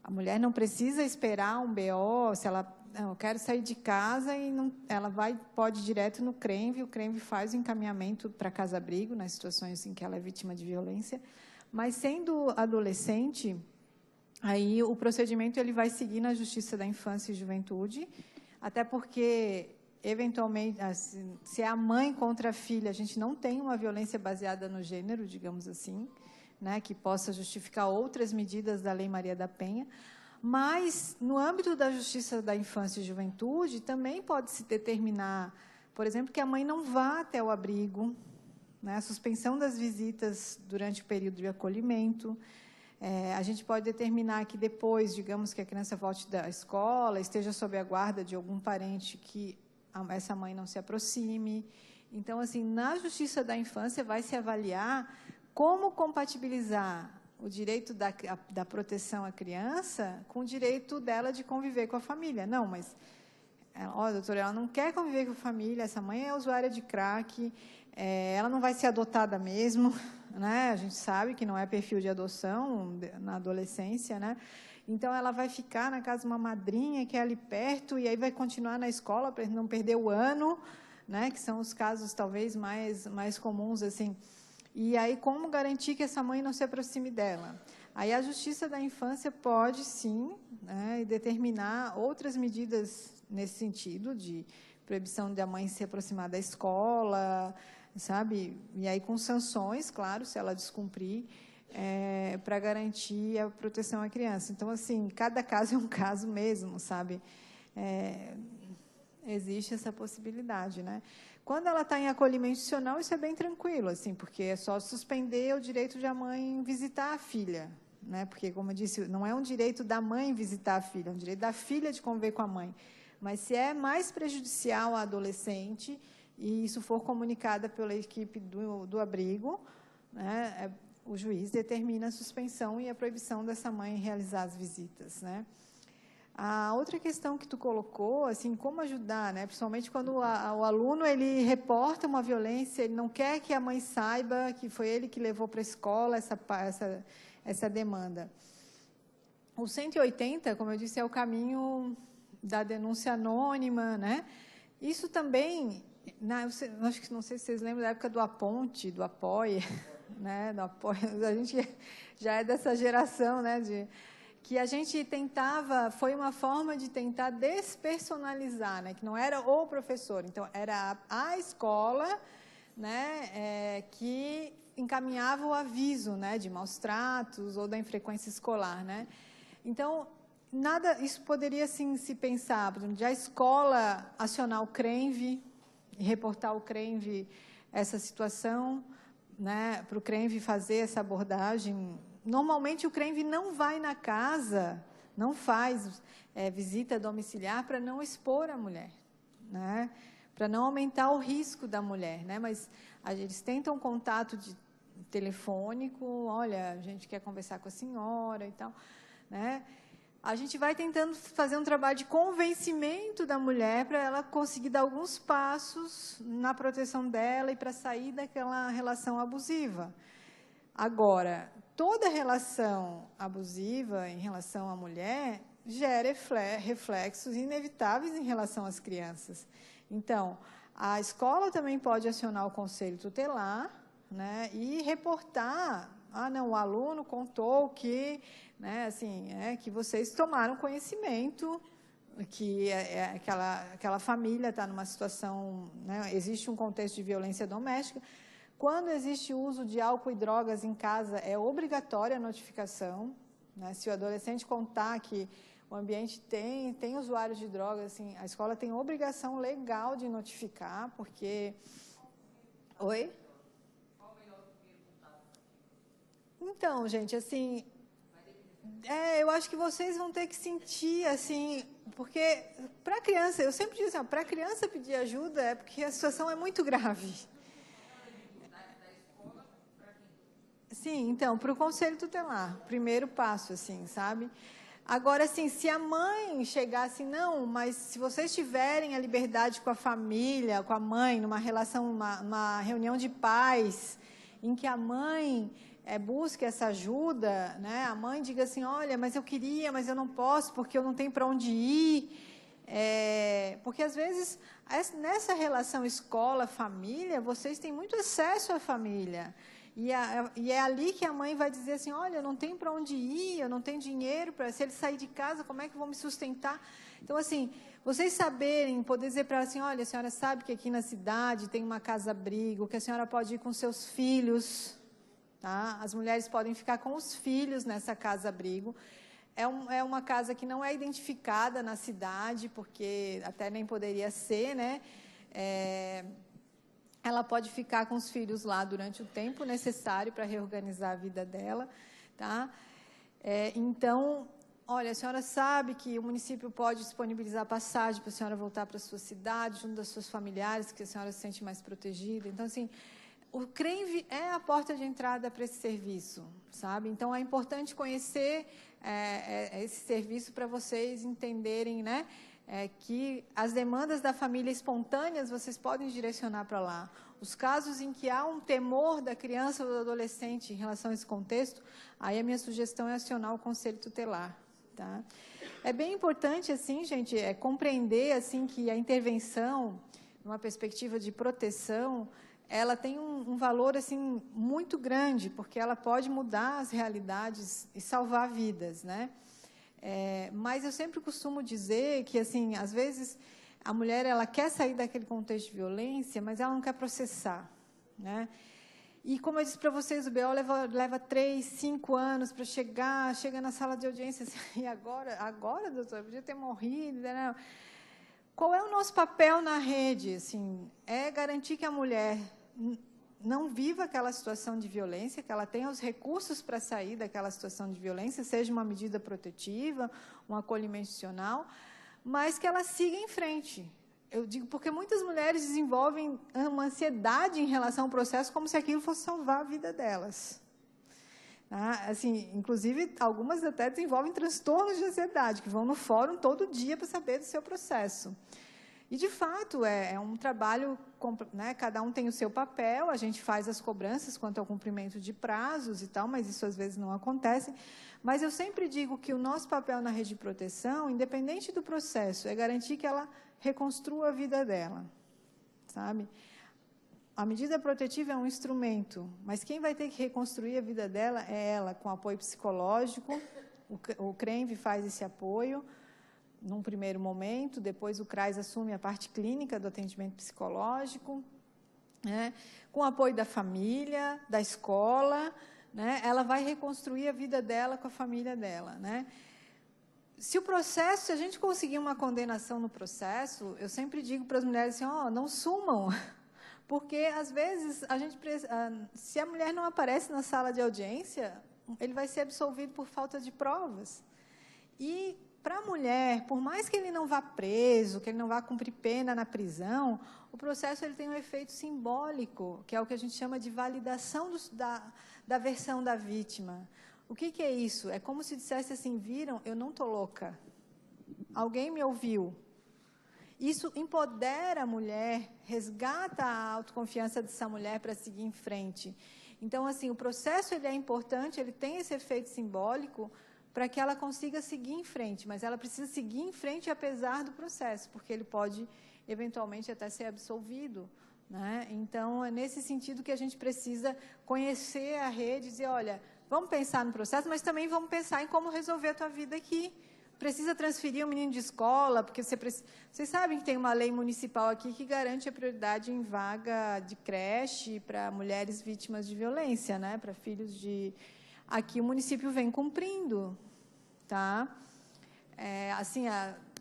a mulher não precisa esperar um BO, se ela... Não, eu quero sair de casa e não, ela pode ir direto no CRENV, o CRENV faz o encaminhamento para casa-abrigo, nas situações em que ela é vítima de violência. Mas, sendo adolescente, aí o procedimento ele vai seguir na Justiça da Infância e Juventude, até porque, eventualmente, assim, se é a mãe contra a filha, a gente não tem uma violência baseada no gênero, digamos assim, né, que possa justificar outras medidas da Lei Maria da Penha. Mas, no âmbito da Justiça da Infância e Juventude, também pode-se determinar, por exemplo, que a mãe não vá até o abrigo, né, a suspensão das visitas durante o período de acolhimento. A gente pode determinar que depois, digamos, que a criança volte da escola, esteja sob a guarda de algum parente que essa mãe não se aproxime. Então, assim, na Justiça da Infância vai se avaliar como compatibilizar o direito da proteção à criança com o direito dela de conviver com a família. Não, mas Olha, doutora, ela não quer conviver com a família, essa mãe é usuária de crack, ela não vai ser adotada mesmo, né? A gente sabe que não é perfil de adoção na adolescência, né? Então, ela vai ficar na casa de uma madrinha que é ali perto e aí vai continuar na escola para não perder o ano, né? Que são os casos, talvez, mais comuns, assim. E aí, como garantir que essa mãe não se aproxime dela? Aí, a Justiça da Infância pode, sim, né, determinar outras medidas nesse sentido, de proibição da mãe se aproximar da escola, sabe? E aí, com sanções, claro, se ela descumprir, para garantir a proteção à criança. Então, assim, cada caso é um caso mesmo, sabe? Existe essa possibilidade, né? Quando ela está em acolhimento institucional, isso é bem tranquilo, assim, porque é só suspender o direito de a mãe visitar a filha, né? Porque, como eu disse, não é um direito da mãe visitar a filha, é um direito da filha de conviver com a mãe. Mas se é mais prejudicial à adolescente, e isso for comunicada pela equipe do abrigo, né, o juiz determina a suspensão e a proibição dessa mãe realizar as visitas, né? A outra questão que tu colocou, assim, como ajudar, né? Principalmente quando o aluno ele reporta uma violência, ele não quer que a mãe saiba que foi ele que levou para a escola essa demanda. O 180, como eu disse, é o caminho da denúncia anônima, né? Isso também, acho que não sei se vocês lembram da época do Aponte, do Apoia, né? Do Apoia, a gente já é dessa geração, né? Que a gente tentava, foi uma forma de tentar despersonalizar, né? Que não era o professor, então era a escola, né? Que encaminhava o aviso, né? De maus tratos ou da infrequência escolar, né? Então, isso poderia, assim, se pensar, por exemplo, de a escola acionar o CRENV e reportar ao CRENV essa situação, né? Para o CRENV fazer essa abordagem. Normalmente, o CRENV não vai na casa, não faz visita domiciliar para não expor a mulher, né? Para não aumentar o risco da mulher, né? Mas eles tentam contato telefônico, olha, a gente quer conversar com a senhora e tal, né? A gente vai tentando fazer um trabalho de convencimento da mulher para ela conseguir dar alguns passos na proteção dela e para sair daquela relação abusiva. Agora, toda relação abusiva em relação à mulher gera reflexos inevitáveis em relação às crianças. Então, a escola também pode acionar o conselho tutelar, né, e reportar, não, o aluno contou que, né, assim, que vocês tomaram conhecimento que aquela família está numa situação, né, existe um contexto de violência doméstica. Quando existe uso de álcool e drogas em casa, é obrigatória a notificação, né? Se o adolescente contar que o ambiente tem usuários de drogas, assim, a escola tem obrigação legal de notificar, porque... Oi? Qual o melhor primeiro contato? Então, gente, assim... eu acho que vocês vão ter que sentir, assim... Porque, para a criança, eu sempre digo assim, para a criança pedir ajuda é porque a situação é muito grave. Sim, então, para o conselho tutelar, primeiro passo, assim, sabe? Agora, assim, se a mãe chegar assim, não, mas se vocês tiverem a liberdade com a família, com a mãe, numa relação, uma reunião de pais, em que a mãe busque essa ajuda, né? A mãe diga assim, olha, mas eu queria, mas eu não posso, porque eu não tenho para onde ir. Porque, às vezes, nessa relação escola-família, vocês têm muito acesso à família. E é ali que a mãe vai dizer assim, olha, eu não tenho para onde ir, eu não tenho dinheiro, se ele sair de casa, como é que eu vou me sustentar? Então, assim, vocês saberem, poder dizer para ela assim, olha, a senhora sabe que aqui na cidade tem uma casa-abrigo, que a senhora pode ir com seus filhos, tá? As mulheres podem ficar com os filhos nessa casa-abrigo. É uma casa que não é identificada na cidade, porque até nem poderia ser, né? Ela pode ficar com os filhos lá durante o tempo necessário para reorganizar a vida dela, tá? Então, olha, a senhora sabe que o município pode disponibilizar passagem para a senhora voltar para a sua cidade, junto das suas familiares, que a senhora se sente mais protegida. Então, assim, o CRENV é a porta de entrada para esse serviço, sabe? Então, é importante conhecer esse serviço para vocês entenderem, né? que as demandas da família espontâneas vocês podem direcionar para lá. Os casos em que há um temor da criança ou do adolescente em relação a esse contexto, aí a minha sugestão é acionar o Conselho Tutelar. Tá? É bem importante, assim, gente, compreender assim, que a intervenção, numa perspectiva de proteção, ela tem um valor assim, muito grande, porque ela pode mudar as realidades e salvar vidas, né? Mas eu sempre costumo dizer que, assim, às vezes, a mulher ela quer sair daquele contexto de violência, mas ela não quer processar, né? E, como eu disse para vocês, o BO leva 3, 5 anos para chega na sala de audiência, assim, e agora, doutor, eu podia ter morrido, né? Qual é o nosso papel na rede? Assim, é garantir que a mulher não viva aquela situação de violência, que ela tenha os recursos para sair daquela situação de violência, seja uma medida protetiva, um acolhimento institucional, mas que ela siga em frente. Eu digo porque muitas mulheres desenvolvem uma ansiedade em relação ao processo, como se aquilo fosse salvar a vida delas. Assim, inclusive, algumas até desenvolvem transtornos de ansiedade, que vão no fórum todo dia para saber do seu processo. E, de fato, é um trabalho, né, cada um tem o seu papel, a gente faz as cobranças quanto ao cumprimento de prazos e tal, mas isso às vezes não acontece. Mas eu sempre digo que o nosso papel na rede de proteção, independente do processo, é garantir que ela reconstrua a vida dela, sabe? A medida protetiva é um instrumento, mas quem vai ter que reconstruir a vida dela é ela, com apoio psicológico. O CRENV faz esse apoio num primeiro momento, depois o CRAS assume a parte clínica do atendimento psicológico, né? Com o apoio da família, da escola, né? Ela vai reconstruir a vida dela com a família dela, né? Se a gente conseguir uma condenação no processo, eu sempre digo para as mulheres assim, não sumam, porque, às vezes, se a mulher não aparece na sala de audiência, ele vai ser absolvido por falta de provas. E, para a mulher, por mais que ele não vá preso, que ele não vá cumprir pena na prisão, o processo ele tem um efeito simbólico, que é o que a gente chama de validação da versão da vítima. O que é isso? É como se dissesse assim, viram, eu não estou louca. Alguém me ouviu. Isso empodera a mulher, resgata a autoconfiança dessa mulher para seguir em frente. Então, assim, o processo ele é importante, ele tem esse efeito simbólico para que ela consiga seguir em frente, mas ela precisa seguir em frente apesar do processo, porque ele pode, eventualmente, até ser absolvido, né? Então, é nesse sentido que a gente precisa conhecer a rede e dizer, olha, vamos pensar no processo, mas também vamos pensar em como resolver a tua vida aqui. Precisa transferir um menino de escola, porque vocês sabem que tem uma lei municipal aqui que garante a prioridade em vaga de creche para mulheres vítimas de violência, né? Para filhos de... Aqui o município vem cumprindo, tá? Assim,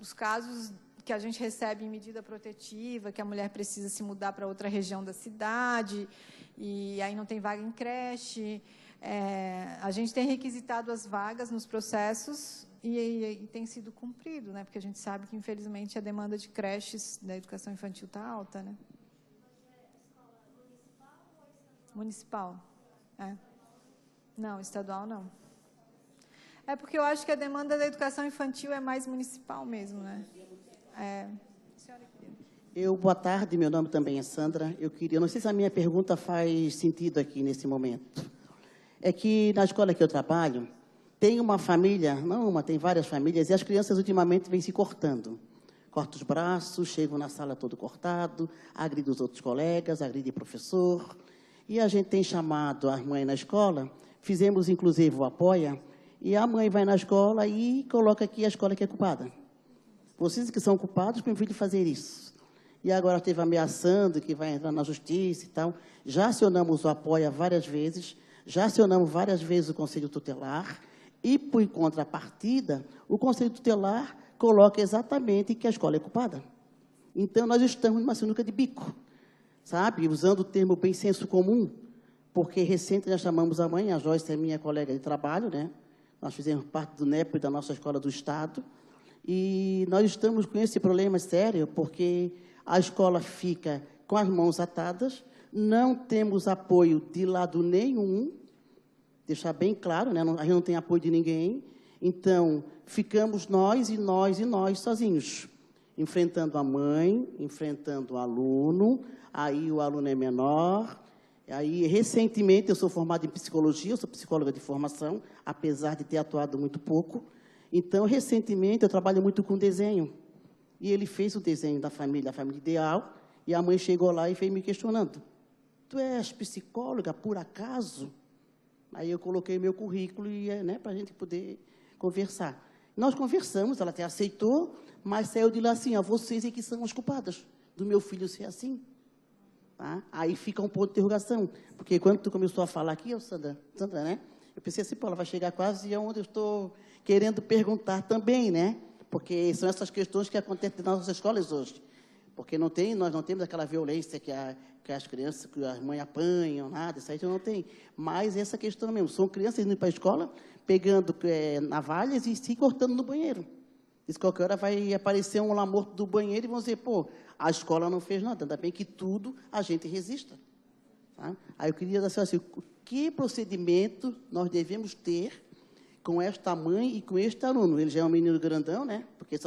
os casos que a gente recebe em medida protetiva, que a mulher precisa se mudar para outra região da cidade, e aí não tem vaga em creche, a gente tem requisitado as vagas nos processos e tem sido cumprido, né? Porque a gente sabe que, infelizmente, a demanda de creches da educação infantil está alta, né? Municipal? Não, estadual não. É porque eu acho que a demanda da educação infantil é mais municipal mesmo, né? Boa tarde, meu nome também é Sandra. Não sei se a minha pergunta faz sentido aqui nesse momento. É que na escola que eu trabalho, tem uma família, tem várias famílias, e as crianças ultimamente vêm se cortando. Corta os braços, chegam na sala todo cortado, agride os outros colegas, agride o professor. E a gente tem chamado as mães na escola, fizemos inclusive o Apoia, e a mãe vai na escola e coloca aqui a escola que é culpada. Vocês que são culpados por meu filho fazer isso. E agora esteve ameaçando que vai entrar na justiça e tal. Já acionamos o Apoia várias vezes, já acionamos várias vezes o Conselho Tutelar, e, por contrapartida, o Conselho Tutelar coloca exatamente que a escola é culpada. Então, nós estamos numa sinuca de bico, sabe? Usando o termo bem senso comum, porque recente nós chamamos a mãe, a Joyce é minha colega de trabalho, né? Nós fizemos parte do NEP da nossa escola do Estado, e nós estamos com esse problema sério, porque a escola fica com as mãos atadas, não temos apoio de lado nenhum, deixar bem claro, né? A gente não tem apoio de ninguém, então ficamos nós sozinhos. enfrentando a mãe, enfrentando o aluno, aí o aluno é menor. Aí, recentemente, eu sou formada em psicologia, eu sou psicóloga de formação, apesar de ter atuado muito pouco. Então, recentemente, eu trabalho muito com desenho. E ele fez o desenho da família, a família ideal, e a mãe chegou lá e veio me questionando. Tu és psicóloga, por acaso? Aí eu coloquei meu currículo e, né, para a gente poder conversar. Nós conversamos, ela até aceitou, mas saiu de lá assim, ó, vocês é que são as culpadas do meu filho ser assim. Tá? Aí fica um ponto de interrogação, porque quando tu começou a falar aqui, Sandra, né? Eu pensei assim, pô, ela vai chegar quase onde eu estou querendo perguntar também, né? Porque são essas questões que acontecem nas nossas escolas hoje. Porque nós não temos aquela violência que as crianças, que as mães apanham, nada, isso aí não tem. Mas essa questão mesmo, são crianças indo para a escola, pegando navalhas e se cortando no banheiro. Isso qualquer hora vai aparecer um lá morto do banheiro e vão dizer, pô, a escola não fez nada, ainda bem que tudo a gente resista. Tá? Aí eu queria dizer assim, que procedimento nós devemos ter com esta mãe e com este aluno? Ele já é um menino grandão, né? Porque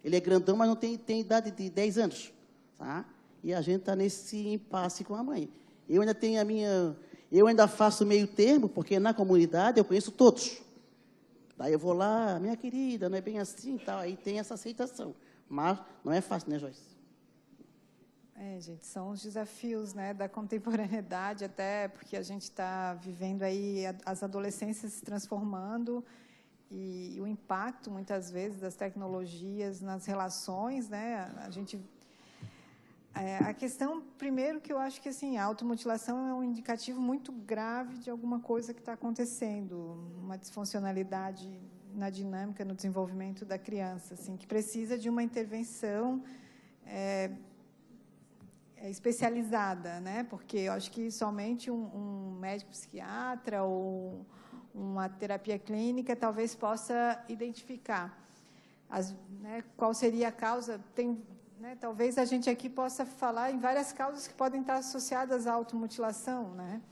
ele é grandão, mas não tem idade de 10 anos. Tá? E a gente está nesse impasse com a mãe. Eu ainda tenho eu ainda faço meio termo, porque na comunidade eu conheço todos. Daí eu vou lá, minha querida, não é bem assim, tal, aí tem essa aceitação. Mas não é fácil, né, Joyce? Gente, são os desafios, né, da contemporaneidade, até porque a gente está vivendo aí as adolescências se transformando e o impacto, muitas vezes, das tecnologias nas relações, né, a questão, primeiro, que eu acho que assim, a automutilação é um indicativo muito grave de alguma coisa que está acontecendo, uma disfuncionalidade na dinâmica, no desenvolvimento da criança, assim, que precisa de uma intervenção especializada, né? Porque eu acho que somente um médico psiquiatra ou uma terapia clínica talvez possa identificar né, qual seria a causa. Né, talvez a gente aqui possa falar em várias causas que podem estar associadas à automutilação, né?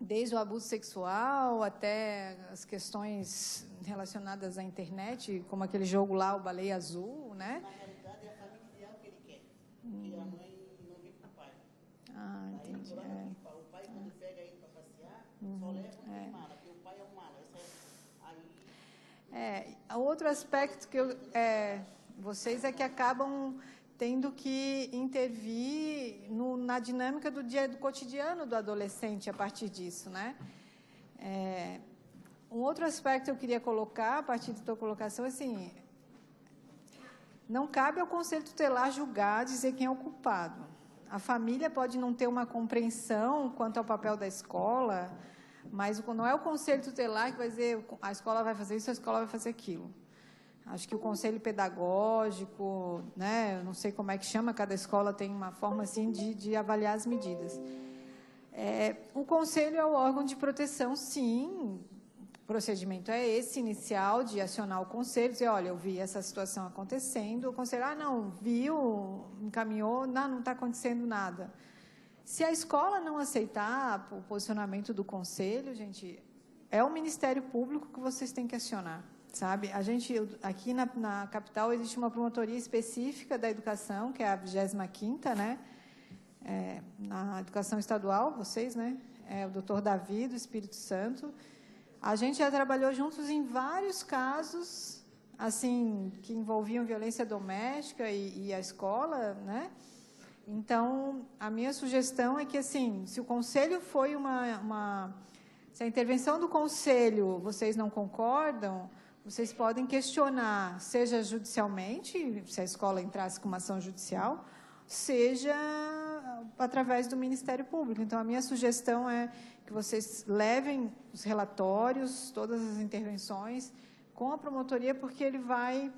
Desde o abuso sexual até as questões relacionadas à internet, como aquele jogo lá, o Baleia Azul, né? Na realidade, é a família ideal que ele quer, porque a mãe não vive com o pai. Ah, entendi. O pai, quando pega ele para passear, só leva com mala, porque o pai é um mala. Outro aspecto que vocês é que acabam tendo que intervir na dinâmica do cotidiano do adolescente a partir disso, né? Um outro aspecto que eu queria colocar, a partir da tua colocação, assim, não cabe ao Conselho Tutelar julgar, dizer quem é o culpado. A família pode não ter uma compreensão quanto ao papel da escola, mas não é o Conselho Tutelar que vai dizer a escola vai fazer isso, a escola vai fazer aquilo. Acho que o conselho pedagógico, né, eu não sei como é que chama, cada escola tem uma forma assim de avaliar as medidas. O conselho é o órgão de proteção, sim, o procedimento é esse, inicial, de acionar o conselho, dizer, olha, eu vi essa situação acontecendo, o conselho, não, viu, encaminhou, não está acontecendo nada. Se a escola não aceitar o posicionamento do conselho, gente, é o Ministério Público que vocês têm que acionar. Sabe, aqui na capital existe uma promotoria específica da educação, que é a 25ª, né? Na educação estadual, vocês, né? O doutor Davi, do Espírito Santo. A gente já trabalhou juntos em vários casos, assim, que envolviam violência doméstica e a escola, né? Então, a minha sugestão é que, assim, se o conselho foi se a intervenção do conselho vocês não concordam, vocês podem questionar, seja judicialmente, se a escola entrasse com uma ação judicial, seja através do Ministério Público. Então, a minha sugestão é que vocês levem os relatórios, todas as intervenções, com a promotoria, porque ele vai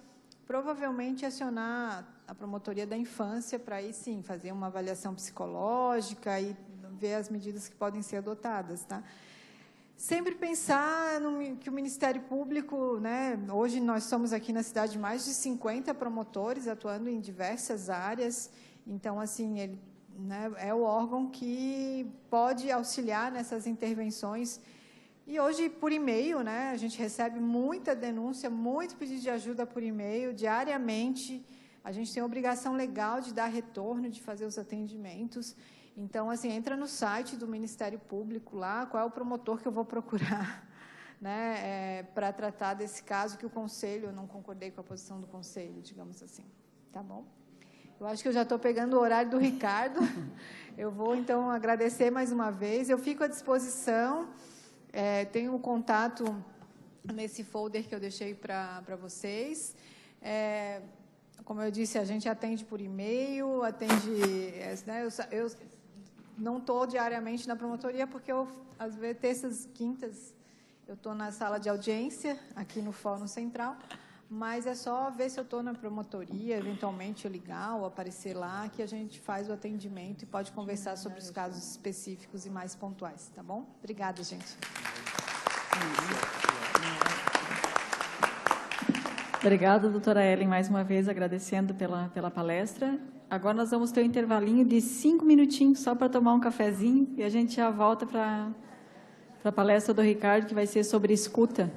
provavelmente acionar a promotoria da infância para aí, sim, fazer uma avaliação psicológica e ver as medidas que podem ser adotadas, tá? Sempre pensar que o Ministério Público, né, hoje nós somos aqui na cidade mais de 50 promotores atuando em diversas áreas, então, assim, ele, né, é o órgão que pode auxiliar nessas intervenções E hoje, por e-mail, né, a gente recebe muita denúncia, muito pedido de ajuda por e-mail, diariamente. A gente tem a obrigação legal de dar retorno, de fazer os atendimentos. Então, assim, entra no site do Ministério Público lá, qual é o promotor que eu vou procurar, né, para tratar desse caso que o Conselho, eu não concordei com a posição do Conselho, digamos assim. Tá bom? Eu acho que eu já estou pegando o horário do Ricardo. Eu vou, então, agradecer mais uma vez. Eu fico à disposição. Tenho um contato nesse folder que eu deixei para vocês. Como eu disse, a gente atende por e-mail, atende... Né, eu não estou diariamente na promotoria, porque eu, às vezes, terças, quintas, eu estou na sala de audiência, aqui no Fórum Central, mas é só ver se eu estou na promotoria, eventualmente eu ligar ou aparecer lá, que a gente faz o atendimento e pode conversar sobre os casos específicos e mais pontuais, tá bom? Obrigada, gente. Obrigada, doutora Ellen, mais uma vez agradecendo pela palestra. Agora nós vamos ter um intervalinho de 5 minutinhos só para tomar um cafezinho e a gente já volta para a palestra do Ricardo, que vai ser sobre escuta.